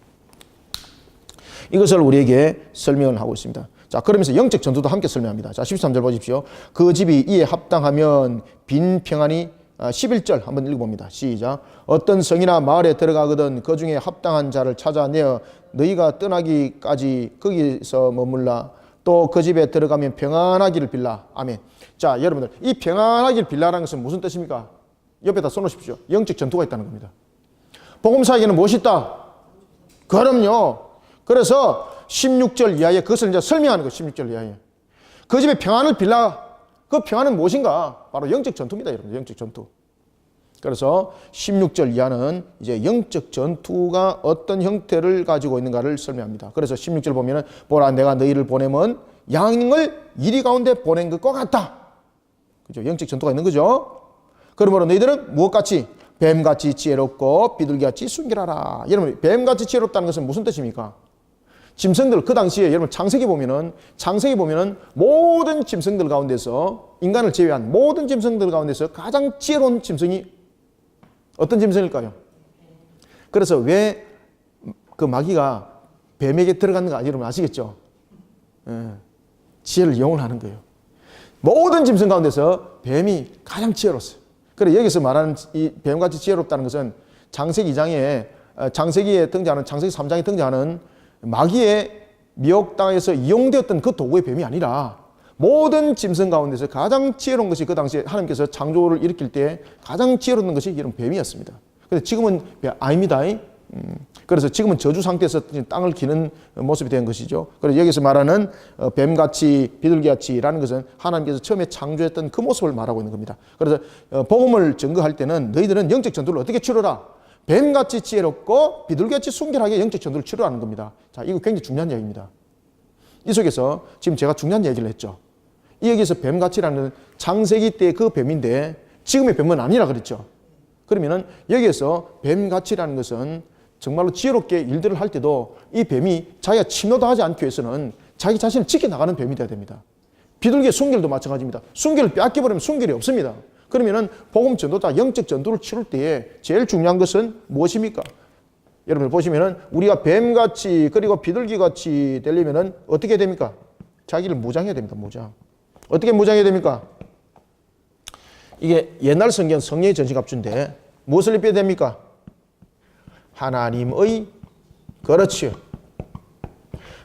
이것을 우리에게 설명을 하고 있습니다. 자, 그러면서 영적 전투도 함께 설명합니다. 자, 13절 보십시오. 그 집이 이에 합당하면 빈 평안이 11절 한번 읽어봅니다. 시작. 어떤 성이나 마을에 들어가거든 그 중에 합당한 자를 찾아내어 너희가 떠나기까지 거기서 머물라. 또 그 집에 들어가면 평안하기를 빌라. 아멘. 자, 여러분들 이 평안하기를 빌라라는 것은 무슨 뜻입니까? 옆에다 써놓으십시오. 영적 전투가 있다는 겁니다. 복음사에게는 무엇이 있다? 그럼요. 그래서 16절 이하에 그것을 이제 설명하는 거예요. 16절 이하에. 그 집에 평안을 빌라. 그 평안은 무엇인가? 바로 영적 전투입니다, 여러분. 영적 전투. 그래서 16절 이하는 이제 영적 전투가 어떤 형태를 가지고 있는가를 설명합니다. 그래서 16절 보면은 보라 내가 너희를 보내면 양을 이리 가운데 보낸 것과 같다. 그죠? 영적 전투가 있는 거죠. 그러므로 너희들은 무엇같이? 뱀같이 지혜롭고 비둘기같이 순결하라. 여러분, 뱀같이 지혜롭다는 것은 무슨 뜻입니까? 짐승들 그 당시에 여러분 창세기 보면은 모든 짐승들 가운데서 인간을 제외한 모든 짐승들 가운데서 가장 지혜로운 짐승이 어떤 짐승일까요? 그래서 왜 그 마귀가 뱀에게 들어갔는가 여러분 아시겠죠? 지혜를 이용을 하는 거예요. 모든 짐승 가운데서 뱀이 가장 지혜로웠어요. 그래서 여기서 말하는 이 뱀같이 지혜롭다는 것은 창세기 2장에 창세기에 등장하는 창세기 3장에 등장하는 마귀의 미혹 땅에서 이용되었던 그 도구의 뱀이 아니라 모든 짐승 가운데서 가장 지혜로운 것이 그 당시에 하나님께서 창조를 일으킬 때 가장 지혜로운 것이 이런 뱀이었습니다. 근데 지금은 아닙니다. 그래서 지금은 저주 상태에서 땅을 기는 모습이 된 것이죠. 그래서 여기서 말하는 뱀같이 비둘기같이라는 것은 하나님께서 처음에 창조했던 그 모습을 말하고 있는 겁니다. 그래서 복음을 증거할 때는 너희들은 영적 전투를 어떻게 치러라? 뱀같이 지혜롭고 비둘기같이 순결하게 영적 전투를 치르라는 겁니다. 자, 이거 굉장히 중요한 얘기입니다. 이 속에서 지금 제가 중요한 얘기를 했죠. 이 여기서 뱀같이라는 창세기 때 그 뱀인데 지금의 뱀은 아니라 그랬죠. 그러면은 여기에서 뱀같이라는 것은 정말로 지혜롭게 일들을 할 때도 이 뱀이 자기가 침노당하지 않기 위해서는 자기 자신을 지켜나가는 뱀이 돼야 됩니다. 비둘기의 순결도 마찬가지입니다. 순결을 빼앗겨버리면 순결이 없습니다. 그러면은 복음 전도자 영적 전도를 치를 때에 제일 중요한 것은 무엇입니까? 여러분 보시면은 우리가 뱀같이 그리고 비둘기같이 되려면은 어떻게 됩니까? 자기를 무장해야 됩니다. 무장. 어떻게 무장해야 됩니까? 이게 옛날 성경 성령의 전신갑주인데 무엇을 입혀야 됩니까? 하나님의 그렇지요.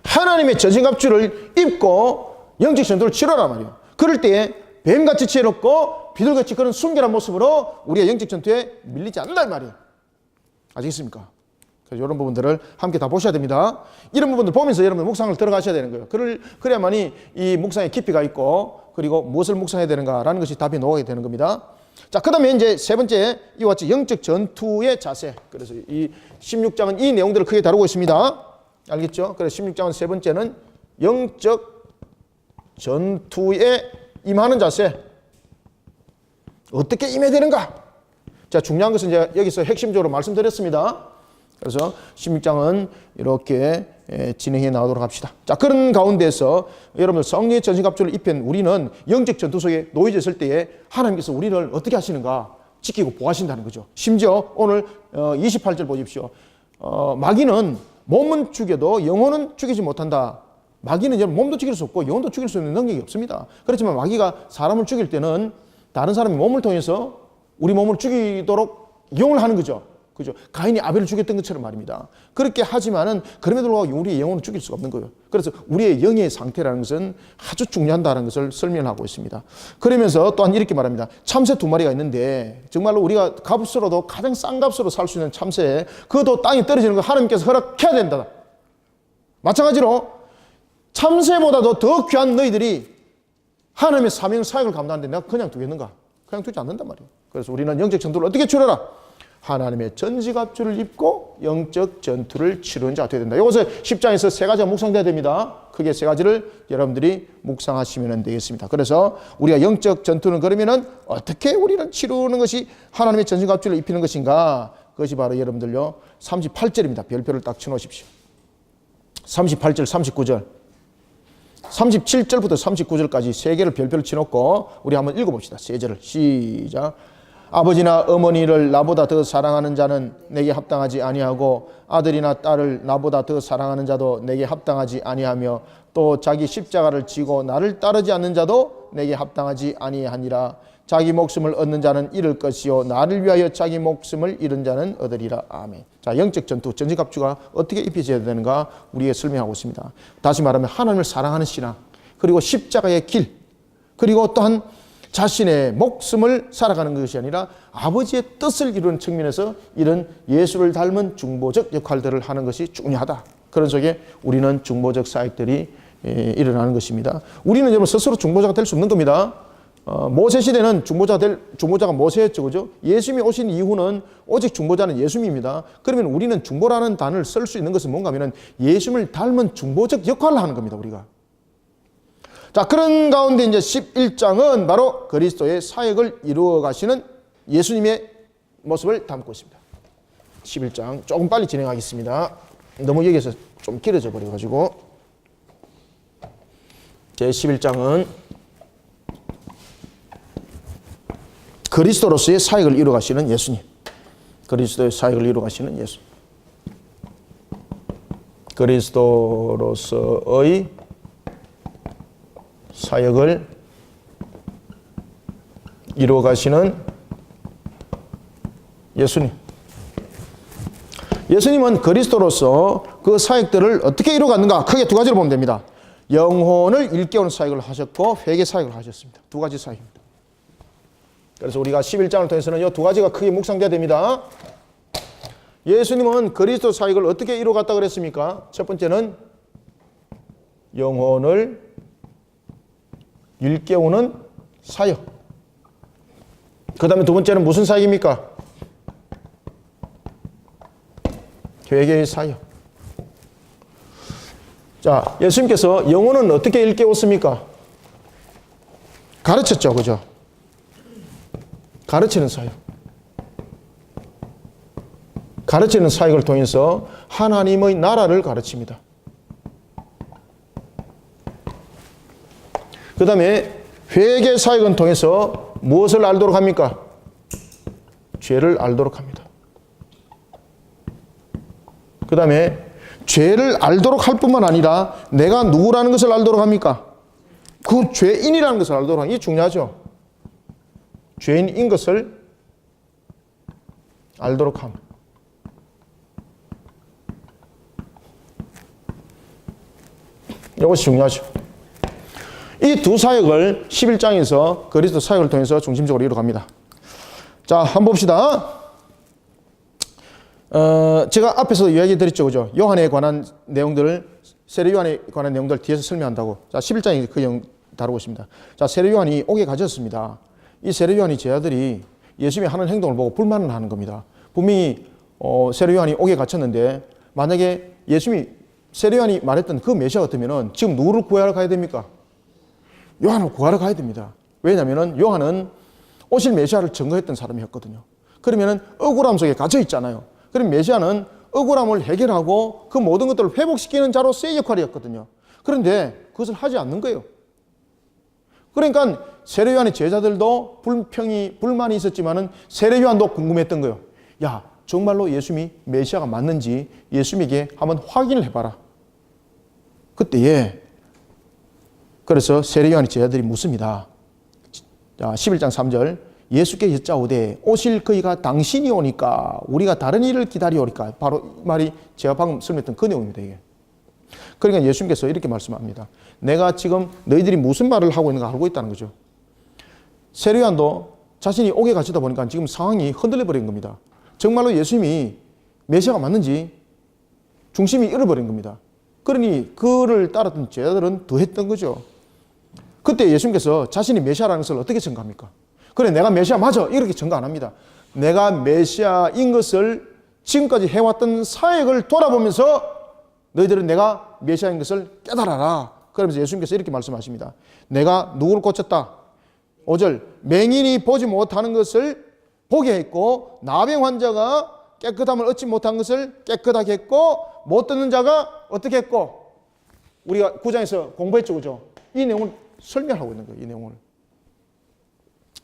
하나님의 전신갑주를 입고 영적 전도를 치러란 말이에요. 그럴 때에 뱀같이 지혜롭고 비둘기같이 그런 순결한 모습으로 우리가 영적 전투에 밀리지 않는단 말이에요. 아시겠습니까? 그래서 이런 부분들을 함께 다 보셔야 됩니다. 이런 부분들 보면서 여러분 묵상을 들어가셔야 되는 거예요. 그래야만이 이 묵상의 깊이가 있고 그리고 무엇을 묵상해야 되는가라는 것이 답이 나오게 되는 겁니다. 자, 그 다음에 이제 세 번째 이와 같이 영적 전투의 자세. 그래서 이 16장은 이 내용들을 크게 다루고 있습니다. 알겠죠? 그래서 16장은 세 번째는 영적 전투에 임하는 자세. 어떻게 임해야 되는가? 자, 중요한 것은 이제 여기서 핵심적으로 말씀드렸습니다. 그래서 16장은 이렇게 진행해 나가도록 합시다. 자, 그런 가운데서 여러분들 성령의 전신갑주를 입힌 우리는 영적 전투 속에 놓여져 있을 때에 하나님께서 우리를 어떻게 하시는가 지키고 보호하신다는 거죠. 심지어 오늘 28절 보십시오. 마귀는 몸은 죽여도 영혼은 죽이지 못한다. 마귀는 여러분 몸도 죽일 수 없고 영혼도 죽일 수 있는 능력이 없습니다. 그렇지만 마귀가 사람을 죽일 때는 다른 사람의 몸을 통해서 우리 몸을 죽이도록 이용을 하는 거죠. 그죠? 가인이 아벨을 죽였던 것처럼 말입니다. 그렇게 하지만은 그럼에도 불구하고 우리의 영혼을 죽일 수가 없는 거예요. 그래서 우리의 영의 상태라는 것은 아주 중요하다는 것을 설명하고 있습니다. 그러면서 또한 이렇게 말합니다. 참새 2마리가 있는데 정말로 우리가 값으로도 가장 싼 값으로 살 수 있는 참새, 그것도 땅에 떨어지는 거 하나님께서 허락해야 된다. 마찬가지로 참새보다도 더 귀한 너희들이 하나님의 사명 사역을 감당하는데 내가 그냥 두겠는가? 그냥 두지 않는단 말이에요. 그래서 우리는 영적 전투를 어떻게 치러라? 하나님의 전지갑주를 입고 영적 전투를 치르는 자가 되어야 된다. 이것을 10장에서 3가지가 묵상돼야 됩니다. 크게 3가지를 여러분들이 묵상하시면 되겠습니다. 그래서 우리가 영적 전투는 그러면은 어떻게 우리는 치르는 것이 하나님의 전지갑주를 입히는 것인가? 그것이 바로 여러분들요 38절입니다. 별표를 딱 쳐놓으십시오. 38절, 39절. 37절부터 39절까지 3개를 별표를 쳐놓고 우리 한번 읽어봅시다. 3절을 시작. 아버지나 어머니를 나보다 더 사랑하는 자는 내게 합당하지 아니하고 아들이나 딸을 나보다 더 사랑하는 자도 내게 합당하지 아니하며 또 자기 십자가를 지고 나를 따르지 않는 자도 내게 합당하지 아니하니라. 자기 목숨을 얻는 자는 잃을 것이요 나를 위하여 자기 목숨을 잃은 자는 얻으리라. 아멘. 자, 영적 전투, 전지갑주가 어떻게 입혀져야 되는가 우리에게 설명하고 있습니다. 다시 말하면 하나님을 사랑하는 신앙, 그리고 십자가의 길, 그리고 또한 자신의 목숨을 살아가는 것이 아니라 아버지의 뜻을 이루는 측면에서 이런 예수를 닮은 중보적 역할들을 하는 것이 중요하다. 그런 속에 우리는 중보적 사역들이 일어나는 것입니다. 우리는 여러분 스스로 중보자가 될 수 없는 겁니다. 모세 시대는 중보자가 모세였죠. 그죠? 예수님이 오신 이후는 오직 중보자는 예수님입니다. 그러면 우리는 중보라는 단어를 쓸 수 있는 것은 뭔가 하면 예수님을 닮은 중보적 역할을 하는 겁니다. 우리가. 자, 그런 가운데 이제 11장은 바로 그리스도의 사역을 이루어 가시는 예수님의 모습을 담고 있습니다. 11장 조금 빨리 진행하겠습니다. 너무 여기서 좀 길어져 버려가지고 제 11장은 그리스도로서의 사역을 이루어 가시는 예수님, 그리스도의 사역을 이루어 가시는 예수, 그리스도로서의 사역을 이루어 가시는 예수님. 예수님은 그리스도로서 그 사역들을 어떻게 이루어 갔는가? 크게 2가지로 보면 됩니다. 영혼을 일깨우는 사역을 하셨고 회개 사역을 하셨습니다. 2가지 사역입니다. 그래서 우리가 11장을 통해서는 이 2가지가 크게 묵상돼야 됩니다. 예수님은 그리스도 사역을 어떻게 이루어 갔다 그랬습니까? 첫 번째는 영혼을 일깨우는 사역. 그 다음에 2번째는 무슨 사역입니까? 회개의 사역. 자, 예수님께서 영혼은 어떻게 일깨웠습니까? 가르쳤죠. 그죠? 가르치는 사역. 가르치는 사역을 통해서 하나님의 나라를 가르칩니다. 그 다음에 회개 사역은 통해서 무엇을 알도록 합니까? 죄를 알도록 합니다. 그 다음에 죄를 알도록 할 뿐만 아니라 내가 누구라는 것을 알도록 합니까? 그 죄인이라는 것을 알도록 합니다. 이게 중요하죠. 죄인인 것을 알도록 합니다. 이것이 중요하죠. 이 2 사역을 11장에서 그리스도 사역을 통해서 중심적으로 이루어갑니다. 자, 한번 봅시다. 제가 앞에서 이야기 드렸죠. 그죠? 요한에 관한 내용들을, 세례 요한에 관한 내용들 뒤에서 설명한다고. 자, 11장에 그 내용 다루고 있습니다. 자, 세례 요한이 옥에 갇혔습니다. 이 세례 요한이 제자들이 예수님이 하는 행동을 보고 불만을 하는 겁니다. 분명히 세례 요한이 옥에 갇혔는데 만약에 예수님이 세례 요한이 말했던 그 메시아 같으면은 지금 누구를 구하러 가야 됩니까? 요한을 구하러 가야 됩니다. 왜냐하면 요한은 오실 메시아를 증거했던 사람이었거든요. 그러면은 억울함 속에 갇혀 있잖아요. 그럼 메시아는 억울함을 해결하고 그 모든 것들을 회복시키는 자로서의 역할이었거든요. 그런데 그것을 하지 않는 거예요. 그러니까 세례요한의 제자들도 불만이 있었지만은 세례요한도 궁금했던 거예요. 야, 정말로 예수님이 메시아가 맞는지 예수님에게 한번 확인을 해봐라. 그때에 그래서 세례요한의 제자들이 묻습니다. 자, 11장 3절 예수께 여짜오되 오실 그이가 당신이 오니까 우리가 다른 일을 기다리오리까. 바로 이 말이 제가 방금 설명했던 그 내용입니다. 이게. 그러니까 예수님께서 이렇게 말씀합니다. 내가 지금 너희들이 무슨 말을 하고 있는가 알고 있다는 거죠. 세례요한도 자신이 옥에 갇히다 보니까 지금 상황이 흔들려 버린 겁니다. 정말로 예수님이 메시아가 맞는지 중심이 잃어버린 겁니다. 그러니 그를 따랐던 제자들은 더 했던 거죠. 그때 예수님께서 자신이 메시아라는 것을 어떻게 증거합니까? 그래, 내가 메시아 맞아, 이렇게 증거 안 합니다. 내가 메시아인 것을 지금까지 해왔던 사역을 돌아보면서 너희들은 내가 메시아인 것을 깨달아라. 그러면서 예수님께서 이렇게 말씀하십니다. 내가 누구를 고쳤다? 5절 맹인이 보지 못하는 것을 보게 했고 나병 환자가 깨끗함을 얻지 못한 것을 깨끗하게 했고 못 듣는 자가 어떻게 했고, 우리가 9장에서 공부했죠, 그죠? 이 내용을 설명하고 있는 거예요. 이 내용을.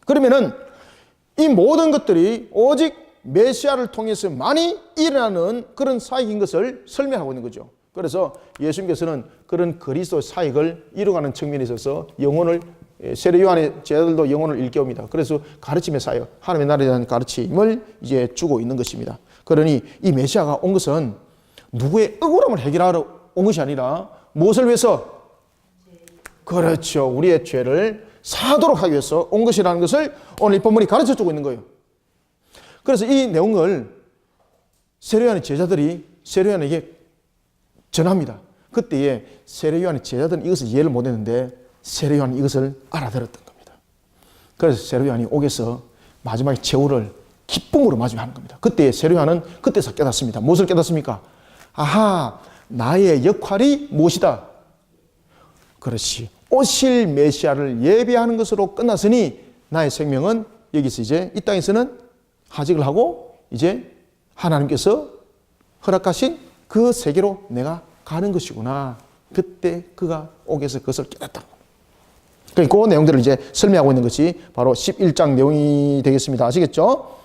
그러면은 이 모든 것들이 오직 메시아를 통해서만이 일어나는 그런 사역인 것을 설명하고 있는 거죠. 그래서 예수님께서는 그런 그리스도 사역을 이루어가는 측면에 있어서 영혼을, 세례요한의 제자들도 영혼을 일깨웁니다. 그래서 가르침의 사역, 하나님의 나라에 대한 가르침을 이제 주고 있는 것입니다. 그러니 이 메시아가 온 것은 누구의 억울함을 해결하러 온 것이 아니라 무엇을 위해서? 그렇죠. 우리의 죄를 사하도록 하기 위해서 온 것이라는 것을 오늘 이 본문이 가르쳐주고 있는 거예요. 그래서 이 내용을 세례요한의 제자들이 세례요한에게 전합니다. 그때에 세례요한의 제자들은 이것을 이해를 못했는데 세례요한이 이것을 알아들었던 겁니다. 그래서 세례요한이 옥에서 마지막에 최후를 기쁨으로 맞이하는 겁니다. 그때 세례요한은 그때서 깨닫습니다. 무엇을 깨닫습니까? 아하, 나의 역할이 무엇이다? 그렇지. 오실 메시아를 예배하는 것으로 끝났으니 나의 생명은 여기서 이제 이 땅에서는 하직을 하고 이제 하나님께서 허락하신 그 세계로 내가 가는 것이구나. 그때 그가 옥에서 그것을 깨닫다. 그러니까 그 내용들을 이제 설명하고 있는 것이 바로 11장 내용이 되겠습니다. 아시겠죠?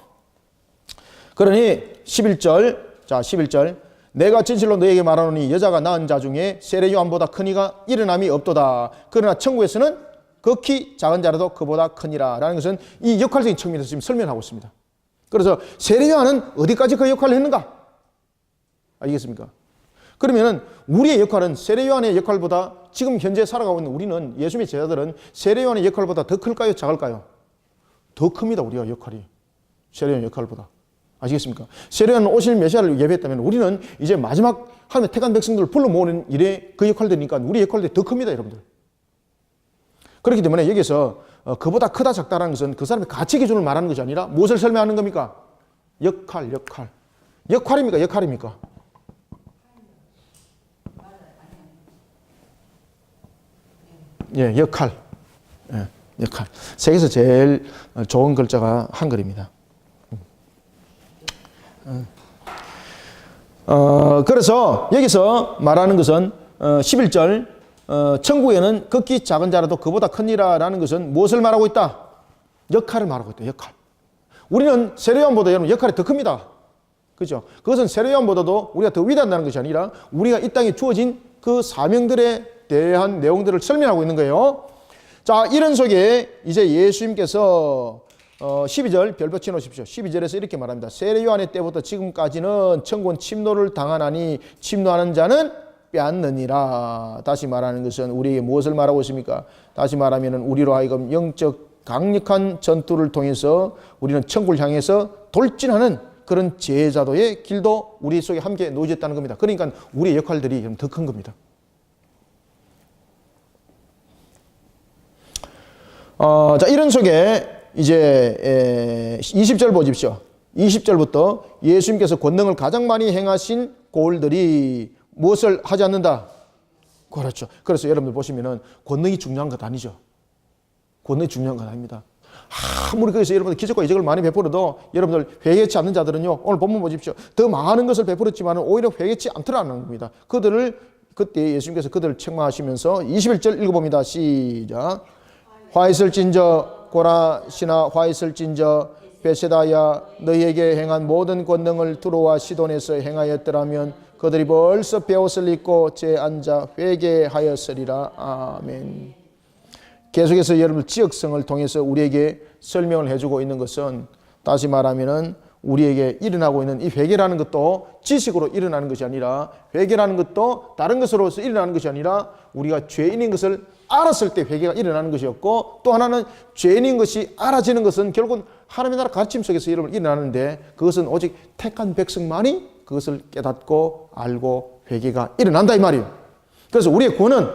그러니 11절, 자 11절 내가 진실로 너에게 말하노니 여자가 낳은 자 중에 세례요한보다 큰 이가 일어남이 없도다. 그러나 천국에서는 극히 작은 자라도 그보다 크니라. 라는 것은 이 역할적인 측면에서 지금 설명하고 있습니다. 그래서 세례요한은 어디까지 그 역할을 했는가? 알겠습니까? 그러면 우리의 역할은 세례요한의 역할보다 지금 현재 살아가고 있는 우리는, 예수님의 제자들은 세례요한의 역할보다 더 클까요? 작을까요? 더 큽니다. 우리가 역할이 세례요한 역할보다. 아시겠습니까? 세례요한은 오실 메시아를 예배했다면 우리는 이제 마지막 하나님의 택한 백성들을 불러 모으는 일에 그 역할들이니까 우리 역할들이 더 큽니다, 여러분들. 그렇기 때문에 여기서 그보다 크다 작다라는 것은 그 사람의 가치 기준을 말하는 것이 아니라 무엇을 설명하는 겁니까? 역할. 역할입니까? 역할입니까? 예, 역할. 예, 역할. 세계에서 제일 좋은 글자가 한글입니다. 그래서 여기서 말하는 것은 11절 천국에는 극히 작은 자라도 그보다 크니라라는 것은 무엇을 말하고 있다? 역할을 말하고 있다. 역할. 우리는 세례요한보다 여러분 역할이 더 큽니다. 그렇죠? 그것은 세례요한보다도 우리가 더 위대하다는 것이 아니라 우리가 이 땅에 주어진 그 사명들에 대한 내용들을 설명하고 있는 거예요. 자, 이런 속에 이제 예수님께서 12절 별표 치놓으십시오. 12절에서 이렇게 말합니다. 세례요한의 때부터 지금까지는 천국은 침노를 당하나니 침노하는 자는 빼앗느니라. 다시 말하는 것은 우리에게 무엇을 말하고 있습니까? 다시 말하면 우리로 하여금 영적 강력한 전투를 통해서 우리는 천국을 향해서 돌진하는 그런 제자도의 길도 우리 속에 함께 놓여졌다는 겁니다. 그러니까 우리의 역할들이 더 큰 겁니다. 자, 이런 속에 이제 20절 보십시오. 20절부터 예수님께서 권능을 가장 많이 행하신 고을들이 무엇을 하지 않는다? 그렇죠. 그래서 여러분들 보시면은 권능이 중요한 것 아니죠. 권능이 중요한 것 아닙니다. 아무리 그래서 여러분들 기적과 이적을 많이 베풀어도 여러분들 회개치 않는 자들은요, 오늘 본문 보십시오. 더 많은 것을 베풀었지만 오히려 회개치 않더라는 겁니다. 그때 예수님께서 그들을 책망하시면서 21절 읽어봅니다. 시작. 화 있을진저 고라시나 화 있을진저 베세다야 너희에게 행한 모든 권능을 두로와 시돈에서 행하였더라면 그들이 벌써 베옷을 입고 제 앉아 회개하였으리라. 아멘. 계속해서 여러분 지역성을 통해서 우리에게 설명을 해주고 있는 것은 다시 말하면은 우리에게 일어나고 있는 이 회개라는 것도 지식으로 일어나는 것이 아니라 회개라는 것도 다른 것으로서 일어나는 것이 아니라 우리가 죄인인 것을 알았을 때 회개가 일어나는 것이었고 또 하나는 죄인인 것이 알아지는 것은 결국은 하나님의 나라 가르침 속에서 여러분 일어나는데 그것은 오직 택한 백성만이 그것을 깨닫고 알고 회개가 일어난다 이 말이에요. 그래서 우리의 구원은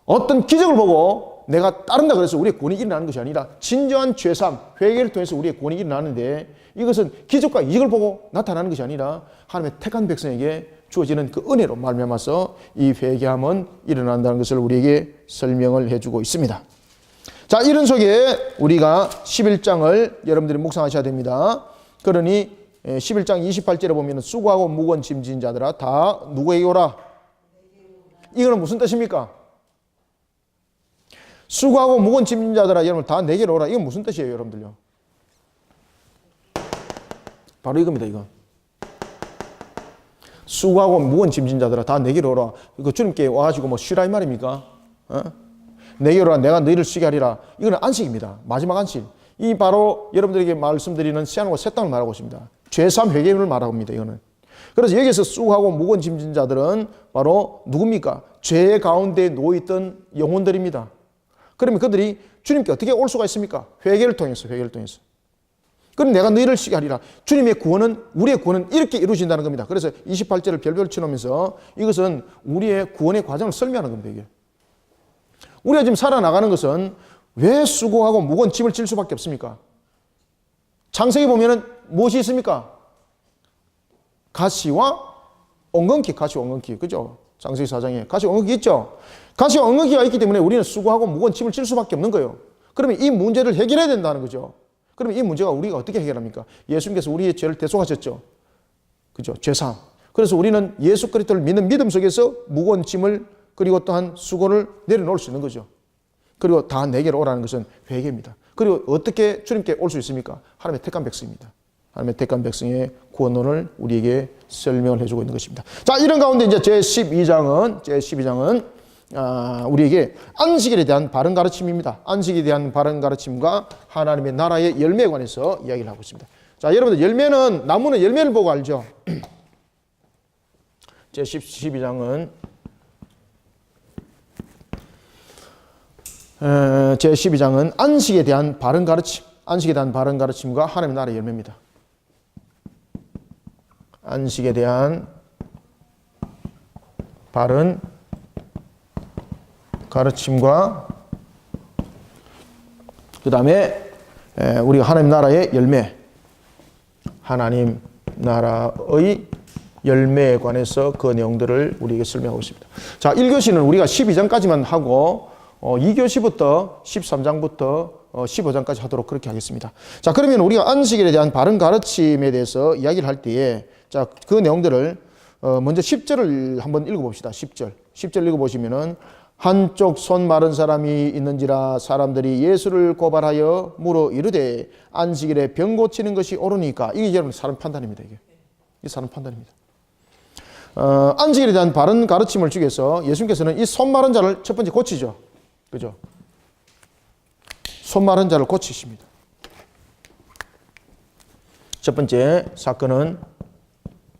어떤 기적을 보고 내가 따른다 그래서 우리의 구원이 일어나는 것이 아니라 진정한 죄삼, 회개를 통해서 우리의 구원이 일어나는데 이것은 기적과 이적을 보고 나타나는 것이 아니라 하나님의 택한 백성에게 주어지는 그 은혜로 말미암아서 이 회개함은 일어난다는 것을 우리에게 설명을 해주고 있습니다. 자, 이런 속에 우리가 11장을 여러분들이 묵상하셔야 됩니다. 그러니 11장 28절에 보면 수고하고 무거운 짐진 자들아 다 누구에게 오라? 이거는 무슨 뜻입니까? 수고하고 무거운 짐진 자들아 여러분 다 내게로 오라. 이건 무슨 뜻이에요 여러분들요? 바로 이겁니다. 이거 수고하고 무거운 짐진 자들아 다 내게로 오라. 이거 주님께 와가지고 뭐 쉬라 이 말입니까? 내게로 오라 내가 너희를 쉬게 하리라. 이거는 안식입니다. 마지막 안식. 이 바로 여러분들에게 말씀드리는 시안과 새 땅을 말하고 있습니다. 죄삼 회개를 말하고 있습니다. 이거는. 그래서 여기서 수고하고 무거운 짐진 자들은 바로 누굽니까? 죄 가운데 놓여있던 영혼들입니다. 그러면 그들이 주님께 어떻게 올 수가 있습니까? 회개를 통해서. 그럼 내가 너희를 쉬게 하리라. 주님의 구원은 우리의 구원은 이렇게 이루어진다는 겁니다. 그래서 28절을 별별 쳐놓으면서 이것은 우리의 구원의 과정을 설명하는 겁니다. 이게. 우리가 지금 살아나가는 것은 왜 수고하고 무거운 짐을 질 수밖에 없습니까? 창세기 보면은 무엇이 있습니까? 가시와 엉겅퀴, 그죠? 창세기 4장에 가시와 엉겅퀴 있죠? 가시와 엉겅퀴가 있기 때문에 우리는 수고하고 무거운 짐을 질 수밖에 없는 거예요. 그러면 이 문제를 해결해야 된다는 거죠. 그러면 이 문제가 우리가 어떻게 해결합니까? 예수님께서 우리의 죄를 대속하셨죠. 그죠? 죄사함. 그래서 우리는 예수 그리스도를 믿는 믿음 속에서 무거운 짐을 그리고 또한 수고를 내려놓을 수 있는 거죠. 그리고 다 내게로 오라는 것은 회개입니다. 그리고 어떻게 주님께 올 수 있습니까? 하나님의 택한 백성입니다. 하나님의 택한 백성의 구원론을 우리에게 설명을 해주고 있는 것입니다. 자, 이런 가운데 이제 제12장은 우리에게 안식일에 대한 바른 가르침입니다. 안식에 대한 바른 가르침과 하나님의 나라의 열매에 관해서 이야기를 하고 있습니다. 자, 여러분들 열매는 나무는 열매를 보고 알죠? 제12장은 제12장은 안식에 대한 바른 가르침과 하나님의 나라의 열매입니다. 안식에 대한 바른 가르침과 그 다음에 우리가 하나님 나라의 열매, 하나님 나라의 열매에 관해서 그 내용들을 우리에게 설명하고 있습니다. 자, 1교시는 우리가 12장까지만 하고 2교시부터 13장부터 15장까지 하도록 그렇게 하겠습니다. 자, 그러면 우리가 안식일에 대한 바른 가르침에 대해서 이야기를 할 때에 자, 그 내용들을 먼저 10절을 한번 읽어봅시다. 10절 읽어보시면은 한쪽 손 마른 사람이 있는지라 사람들이 예수를 고발하여 물어 이르되 안식일에 병 고치는 것이 옳으니까. 이게 여러분 사람 판단입니다. 이게 사람 판단입니다. 안식일에 대한 바른 가르침을 주기 위해서 예수님께서는 이 손 마른 자를 첫 번째 고치죠. 그죠? 손 마른 자를 고치십니다. 첫 번째 사건은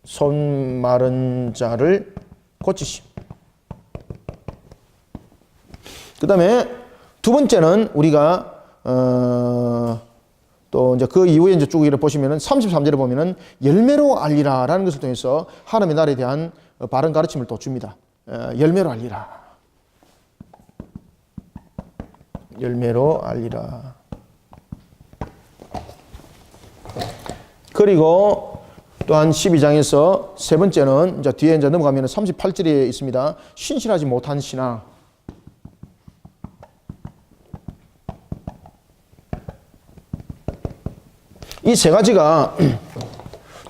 손 마른 자를 고치심. 그 다음에 두 번째는 우리가 또 이제 그 이후에 이제 쭉 보시면은 33절에 보면은 열매로 알리라라는 것을 통해서 하나님의 나라에 대한 바른 가르침을 또 줍니다. 열매로 알리라. 열매로 알리라. 그리고 또한 12장에서 세 번째는 이제 뒤에 이제 넘어가면 38절에 있습니다. 신실하지 못한 신앙. 이 세 가지가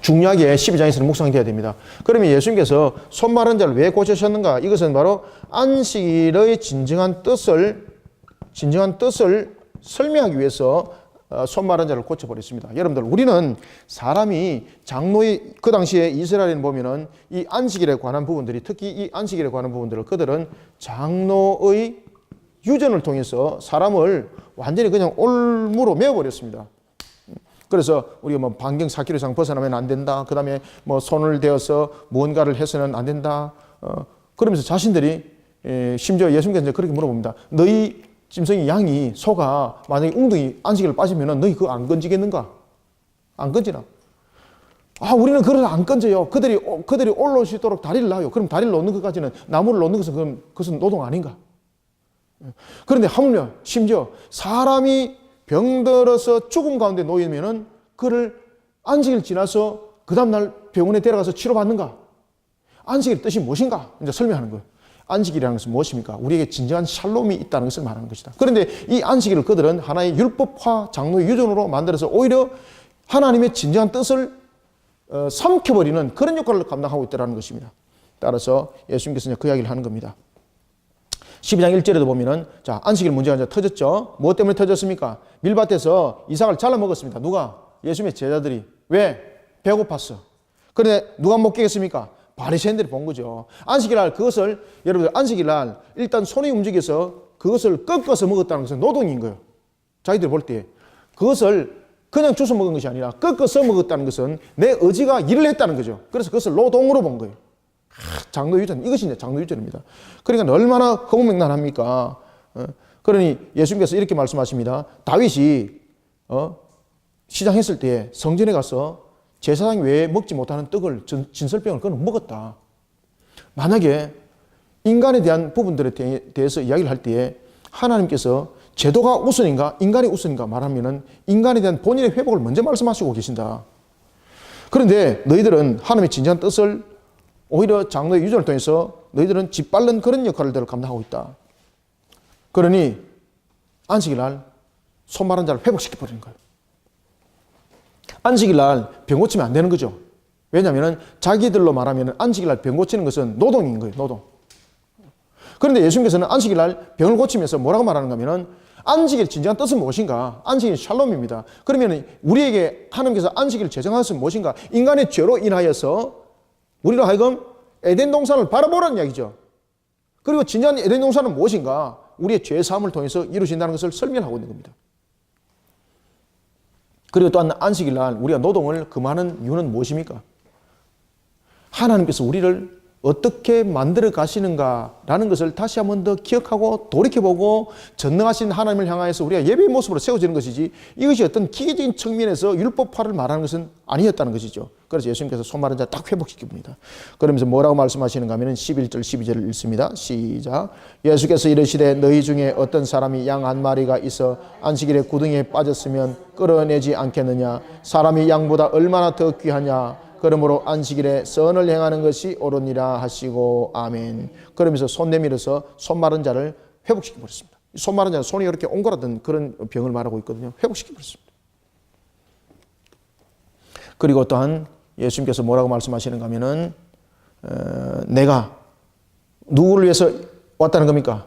중요하게 12장에서는 묵상되어야 됩니다. 그러면 예수님께서 손 마른 자를 왜 고치셨는가? 이것은 바로 안식일의 진정한 뜻을 설명하기 위해서 손 마른 자를 고쳐버렸습니다. 여러분들, 우리는 사람이 장로의, 그 당시에 이스라엘에 보면은 이 안식일에 관한 부분들이, 특히 이 안식일에 관한 부분들을 그들은 장로의 유전을 통해서 사람을 완전히 그냥 올무로 메어버렸습니다. 그래서 우리가 뭐 반경 4km 이상 벗어나면 안 된다. 그 다음에 뭐 손을 대어서 무언가를 해서는 안 된다. 그러면서 자신들이, 심지어 예수님께서 이제 그렇게 물어봅니다. 너희 짐승이, 양이, 소가 만약에 웅덩이 안식일을 빠지면은 너희 그거 안 건지겠는가? 안 건지나? 아, 우리는 그걸 안 건져요. 그들이 올라올 수 있도록 다리를 놔요. 그럼 다리를 놓는 것까지는, 나무를 놓는 것은 그것은 노동 아닌가? 그런데 하물며 심지어 사람이 병들어서 죽음 가운데 놓이면은 그를 안식일 지나서 그 다음날 병원에 데려가서 치료받는가? 안식일의 뜻이 무엇인가? 이제 설명하는 거예요. 안식일이라는 것은 무엇입니까? 우리에게 진정한 샬롬이 있다는 것을 말하는 것이다. 그런데 이 안식일을 그들은 하나의 율법화 장로의 유전으로 만들어서 오히려 하나님의 진정한 뜻을 삼켜버리는 그런 역할을 감당하고 있다는 것입니다. 따라서 예수님께서 그 이야기를 하는 겁니다. 12장 1절에도 보면은, 자, 안식일 문제가 이제 터졌죠. 무엇 때문에 터졌습니까? 밀밭에서 이삭을 잘라 먹었습니다. 누가? 예수님의 제자들이. 왜? 배고팠어. 그런데 누가 못 깨겠습니까? 바리새인들이 본 거죠. 안식일 날 그것을, 여러분들, 안식일 날 일단 손이 움직여서 그것을 꺾어서 먹었다는 것은 노동인 거예요. 자기들이 볼 때. 그것을 그냥 주워 먹은 것이 아니라 꺾어서 먹었다는 것은 내 의지가 일을 했다는 거죠. 그래서 그것을 노동으로 본 거예요. 장로 유전, 이것이 이제 장로 유전입니다. 그러니까 얼마나 허무맹랑합니까? 그러니 예수님께서 이렇게 말씀하십니다. 다윗이 시장했을 때 성전에 가서 제사장 외에 먹지 못하는 떡을, 진설병을 그는 먹었다. 만약에 인간에 대한 부분들에 대해서 이야기를 할 때에 하나님께서 제도가 우선인가 인간이 우선인가 말하면은 인간에 대한 본인의 회복을 먼저 말씀하시고 계신다. 그런데 너희들은 하나님의 진정한 뜻을 오히려 장로의 유전을 통해서 너희들은 짓밟는 그런 역할을 감당하고 있다. 그러니 안식일 날 손 마른 자를 회복시켜버리는 거예요. 안식일 날 병 고치면 안 되는 거죠. 왜냐하면 자기들로 말하면 안식일 날 병 고치는 것은 노동인 거예요. 노동. 그런데 예수님께서는 안식일 날 병을 고치면서 뭐라고 말하는가 하면은 안식일의 진정한 뜻은 무엇인가? 안식일은 샬롬입니다. 그러면 우리에게 하나님께서 안식일을 제정한 것은 무엇인가? 인간의 죄로 인하여서 우리로 하여금 에덴 동산을 바라보라는 이야기죠. 그리고 진정한 에덴 동산은 무엇인가? 우리의 죄 사함을 통해서 이루어진다는 것을 설명하고 있는 겁니다. 그리고 또한 안식일 날 우리가 노동을 금하는 이유는 무엇입니까? 하나님께서 우리를 어떻게 만들어 가시는가라는 것을 다시 한 번 더 기억하고 돌이켜보고 전능하신 하나님을 향하여서 우리가 예배의 모습으로 세워지는 것이지 이것이 어떤 기계적인 측면에서 율법화를 말하는 것은 아니었다는 것이죠. 그래서 예수님께서 손 마른 자 딱 회복시킵니다. 그러면서 뭐라고 말씀하시는가 하면 11절 12절을 읽습니다. 시작. 예수께서 이르시되 너희 중에 어떤 사람이 양 한 마리가 있어 안식일에 구덩이에 빠졌으면 끌어내지 않겠느냐. 사람이 양보다 얼마나 더 귀하냐. 그러므로 안식일에 선을 행하는 것이 옳으니라 하시고 아멘. 그러면서 손 내밀어서 손 마른 자를 회복시켜 버렸습니다. 손 마른 자는 손이 이렇게 옹골하던 그런 병을 말하고 있거든요. 회복시켜 버렸습니다. 그리고 또한 예수님께서 뭐라고 말씀하시는가 하면은 내가 누구를 위해서 왔다는 겁니까?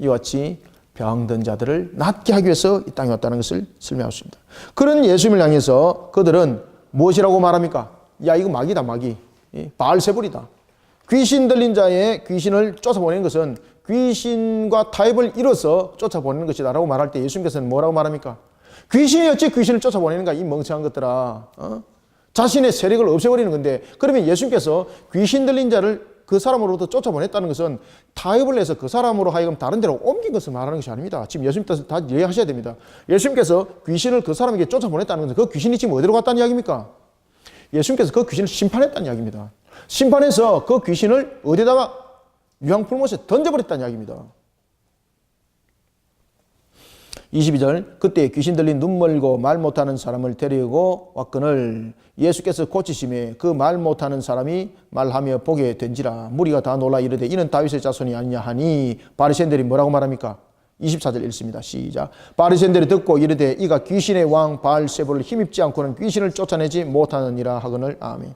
이와 같이 병든 자들을 낫게 하기 위해서 이 땅에 왔다는 것을 설명하고 있습니다. 그런 예수님을 향해서 그들은 무엇이라고 말합니까? 야, 이거 마귀다, 마귀. 바알세불이다. 귀신 들린 자의 귀신을 쫓아보내는 것은 귀신과 타협을 이뤄서 쫓아보내는 것이다 라고 말할 때 예수님께서는 뭐라고 말합니까? 귀신이 어찌 귀신을 쫓아보내는가, 이 멍청한 것들아. 자신의 세력을 없애버리는 건데, 그러면 예수님께서 귀신 들린 자를 그 사람으로부터 쫓아보냈다는 것은 타협을 해서 그 사람으로 하여금 다른 데로 옮긴 것을 말하는 것이 아닙니다. 지금 예수님께서 다 이해하셔야 됩니다. 예수님께서 귀신을 그 사람에게 쫓아보냈다는 것은 그 귀신이 지금 어디로 갔다는 이야기입니까? 예수님께서 그 귀신을 심판했다는 이야기입니다. 심판해서 그 귀신을 어디다가 유황풀못에 던져버렸다는 이야기입니다. 22절 그때 귀신 들린 눈 멀고 말 못하는 사람을 데리고 왔거늘 예수께서 고치심에 그 말 못하는 사람이 말하며 보게 된지라. 무리가 다 놀라 이르되 이는 다윗의 자손이 아니냐 하니 바리새인들이 뭐라고 말합니까? 24절 읽습니다. 시작. 바리새인들이 듣고 이르되 이가 귀신의 왕 바알세불을 힘입지 않고는 귀신을 쫓아내지 못하느니라 하거늘. 아멘.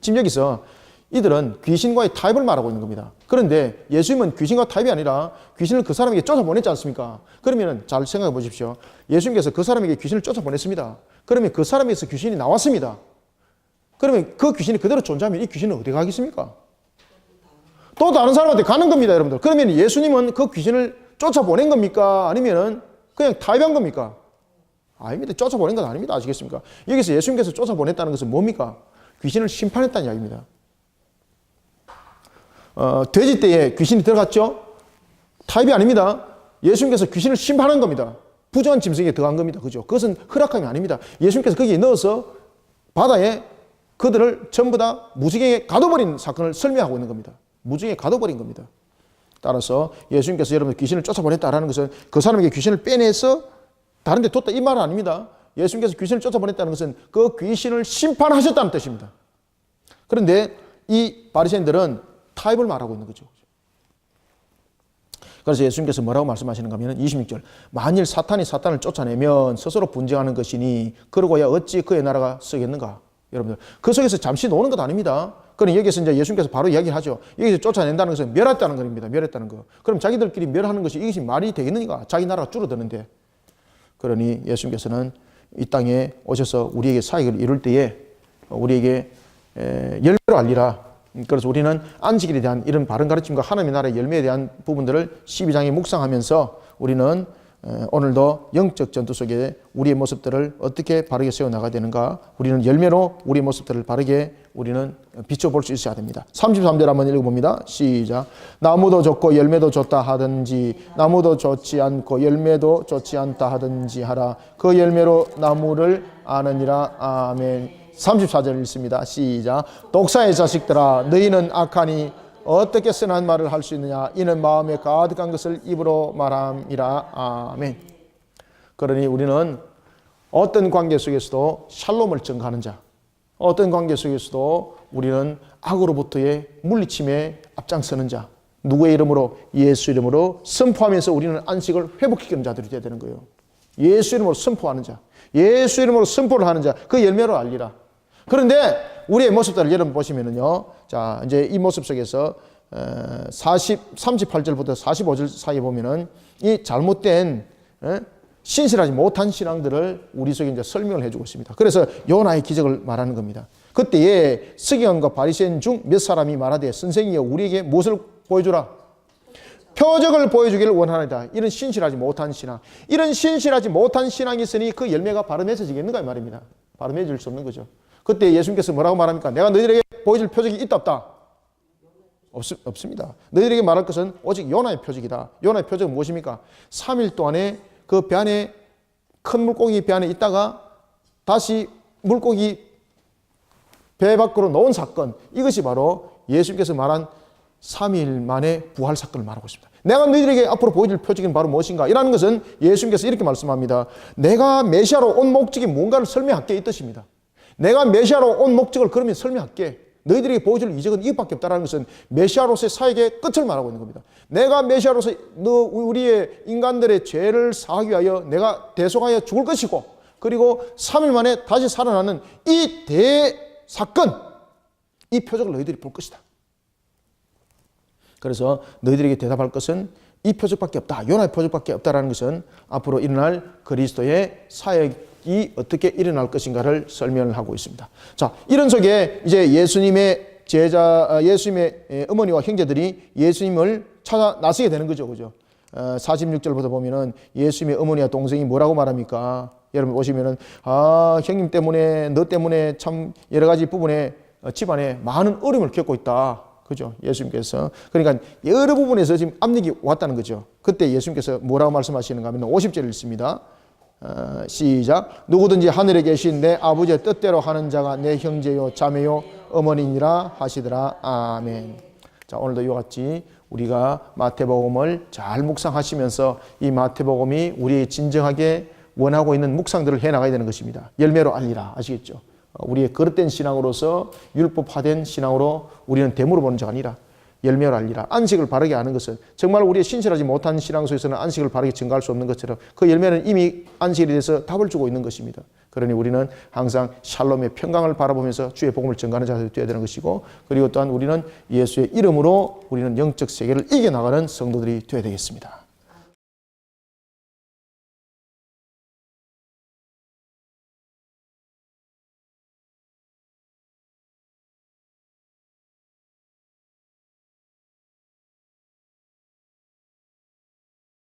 지금 여기서 이들은 귀신과의 타협을 말하고 있는 겁니다. 그런데 예수님은 귀신과 타협이 아니라 귀신을 그 사람에게 쫓아보냈지 않습니까? 그러면 잘 생각해 보십시오. 예수님께서 그 사람에게 귀신을 쫓아보냈습니다. 그러면 그 사람에서 귀신이 나왔습니다. 그러면 그 귀신이 그대로 존재하면 이 귀신은 어디 가겠습니까? 또 다른 사람한테 가는 겁니다, 여러분들. 그러면 예수님은 그 귀신을 쫓아보낸 겁니까? 아니면은 그냥 타협한 겁니까? 아닙니다. 쫓아보낸 건 아닙니다. 아시겠습니까? 여기서 예수님께서 쫓아보냈다는 것은 뭡니까? 귀신을 심판했다는 이야기입니다. 돼지떼에 귀신이 들어갔죠? 타협이 아닙니다. 예수님께서 귀신을 심판한 겁니다. 부정한 짐승에 들어간 겁니다. 그죠? 그것은 허락함이 아닙니다. 예수님께서 거기에 넣어서 바다에 그들을 전부 다 무지개에 가둬버린 사건을 설명하고 있는 겁니다. 무지개에 가둬버린 겁니다. 따라서 예수님께서 여러분 귀신을 쫓아보냈다라는 것은 그 사람에게 귀신을 빼내서 다른 데 뒀다 이 말은 아닙니다. 예수님께서 귀신을 쫓아보냈다는 것은 그 귀신을 심판하셨다는 뜻입니다. 그런데 이 바리새인들은 타협을 말하고 있는 거죠. 그래서 예수님께서 뭐라고 말씀하시는가 하면 26절 만일 사탄이 사탄을 쫓아내면 스스로 분쟁하는 것이니 그러고야 어찌 그의 나라가 쓰겠는가. 여러분들 그 속에서 잠시 노는 것 아닙니다. 그럼 여기서 이제 예수님께서 바로 이야기를 하죠. 여기서 쫓아낸다는 것은 멸했다는 겁니다. 멸했다는 거. 그럼 자기들끼리 멸하는 것이 이것이 말이 되겠는가? 자기 나라가 줄어드는데. 그러니 예수님께서는 이 땅에 오셔서 우리에게 사역을 이룰 때에 우리에게 열매로 알리라. 그래서 우리는 안식일에 대한 이런 바른 가르침과 하나님의 나라의 열매에 대한 부분들을 12장에 묵상하면서 우리는 오늘도 영적 전투 속에 우리의 모습들을 어떻게 바르게 세워나가야 되는가. 우리는 열매로 우리의 모습들을 바르게 우리는 비춰볼 수 있어야 됩니다. 33절 한번 읽어봅니다. 시작. 나무도 좋고 열매도 좋다 하든지 나무도 좋지 않고 열매도 좋지 않다 하든지 하라. 그 열매로 나무를 아느니라. 아멘. 34절 읽습니다. 시작. 독사의 자식들아 너희는 악하니 어떻게 선한 말을 할 수 있느냐. 이는 마음에 가득한 것을 입으로 말함이라. 아멘. 그러니 우리는 어떤 관계 속에서도 샬롬을 증가하는 자, 어떤 관계 속에서도 우리는 악으로부터의 물리침에 앞장서는 자, 누구의 이름으로? 예수 이름으로 선포하면서 우리는 안식을 회복시키는 자들이 되어야 되는 거예요. 예수 이름으로 선포하는 자, 예수 이름으로 선포를 하는 자, 그 열매로 알리라. 그런데 우리의 모습들을 여러분 보시면은요. 자, 이제 이 모습 속에서 38절부터 45절 사이에 보면은 이 잘못된 신실하지 못한 신앙들을 우리 속에 이제 설명을 해주고 있습니다. 그래서 요나의 기적을 말하는 겁니다. 그때에 서기관과 바리새인 중 몇 사람이 말하되 선생이여 우리에게 무엇을 보여주라. 표적을 보여주기를 원하노이다. 이런 신실하지 못한 신앙, 이런 신실하지 못한 신앙이 있으니 그 열매가 바로 맺어지겠는가 이 말입니다. 바로 맺을 수 없는 거죠. 그때 예수님께서 뭐라고 말합니까? 내가 너희들에게 보여줄 표적이 있다 없다? 없습니다. 너희들에게 말할 것은 오직 요나의 표적이다. 요나의 표적은 무엇입니까? 3일 동안에 그 배 안에 큰 물고기 배 안에 있다가 다시 물고기 배 밖으로 놓은 사건, 이것이 바로 예수님께서 말한 3일 만에 부활 사건을 말하고 있습니다. 내가 너희들에게 앞으로 보여줄 표적은 바로 무엇인가? 이라는 것은 예수님께서 이렇게 말씀합니다. 내가 메시아로 온 목적이 뭔가를 설명할게 이 뜻입니다. 내가 메시아로 온 목적을 그러면 설명할게. 너희들에게 보여줄 이적은 이것밖에 없다는 것은 메시아로서의 사역의 끝을 말하고 있는 겁니다. 내가 메시아로서 우리의 인간들의 죄를 사하기 위하여 내가 대속하여 죽을 것이고 그리고 3일 만에 다시 살아나는 이 대사건, 이 표적을 너희들이 볼 것이다. 그래서 너희들에게 대답할 것은 이 표적밖에 없다. 요나의 표적밖에 없다라는 것은 앞으로 일어날 그리스도의 사역이 어떻게 일어날 것인가를 설명을 하고 있습니다. 자, 이런 속에 이제 예수님의 제자, 예수님의 어머니와 형제들이 예수님을 찾아 나서게 되는 거죠. 그죠? 46절부터 보면은 예수님의 어머니와 동생이 뭐라고 말합니까? 여러분 보시면은, 형님 때문에, 너 때문에 참 여러 가지 부분에 집안에 많은 어려움을 겪고 있다. 그죠? 예수님께서. 그러니까 여러 부분에서 지금 압력이 왔다는 거죠. 그때 예수님께서 뭐라고 말씀하시는가 하면 50절 읽습니다. 시작. 누구든지 하늘에 계신 내 아버지의 뜻대로 하는 자가 내 형제요 자매요 어머니니라 하시더라. 아멘. 자, 오늘도 이와 같이 우리가 마태복음을 잘 묵상하시면서 이 마태복음이 우리 진정하게 원하고 있는 묵상들을 해나가야 되는 것입니다. 열매로 알리라. 아시겠죠? 우리의 거듭된 신앙으로서 율법화된 신앙으로 우리는 대물어 보는 자가 아니라 열매를 알리라. 안식을 바르게 하는 것은 정말 우리의 신실하지 못한 신앙 속에서는 안식을 바르게 증가할 수 없는 것처럼 그 열매는 이미 안식에 대해서 답을 주고 있는 것입니다. 그러니 우리는 항상 샬롬의 평강을 바라보면서 주의 복음을 증가하는 자세가 되어야 되는 것이고, 그리고 또한 우리는 예수의 이름으로 우리는 영적 세계를 이겨나가는 성도들이 되어야 되겠습니다.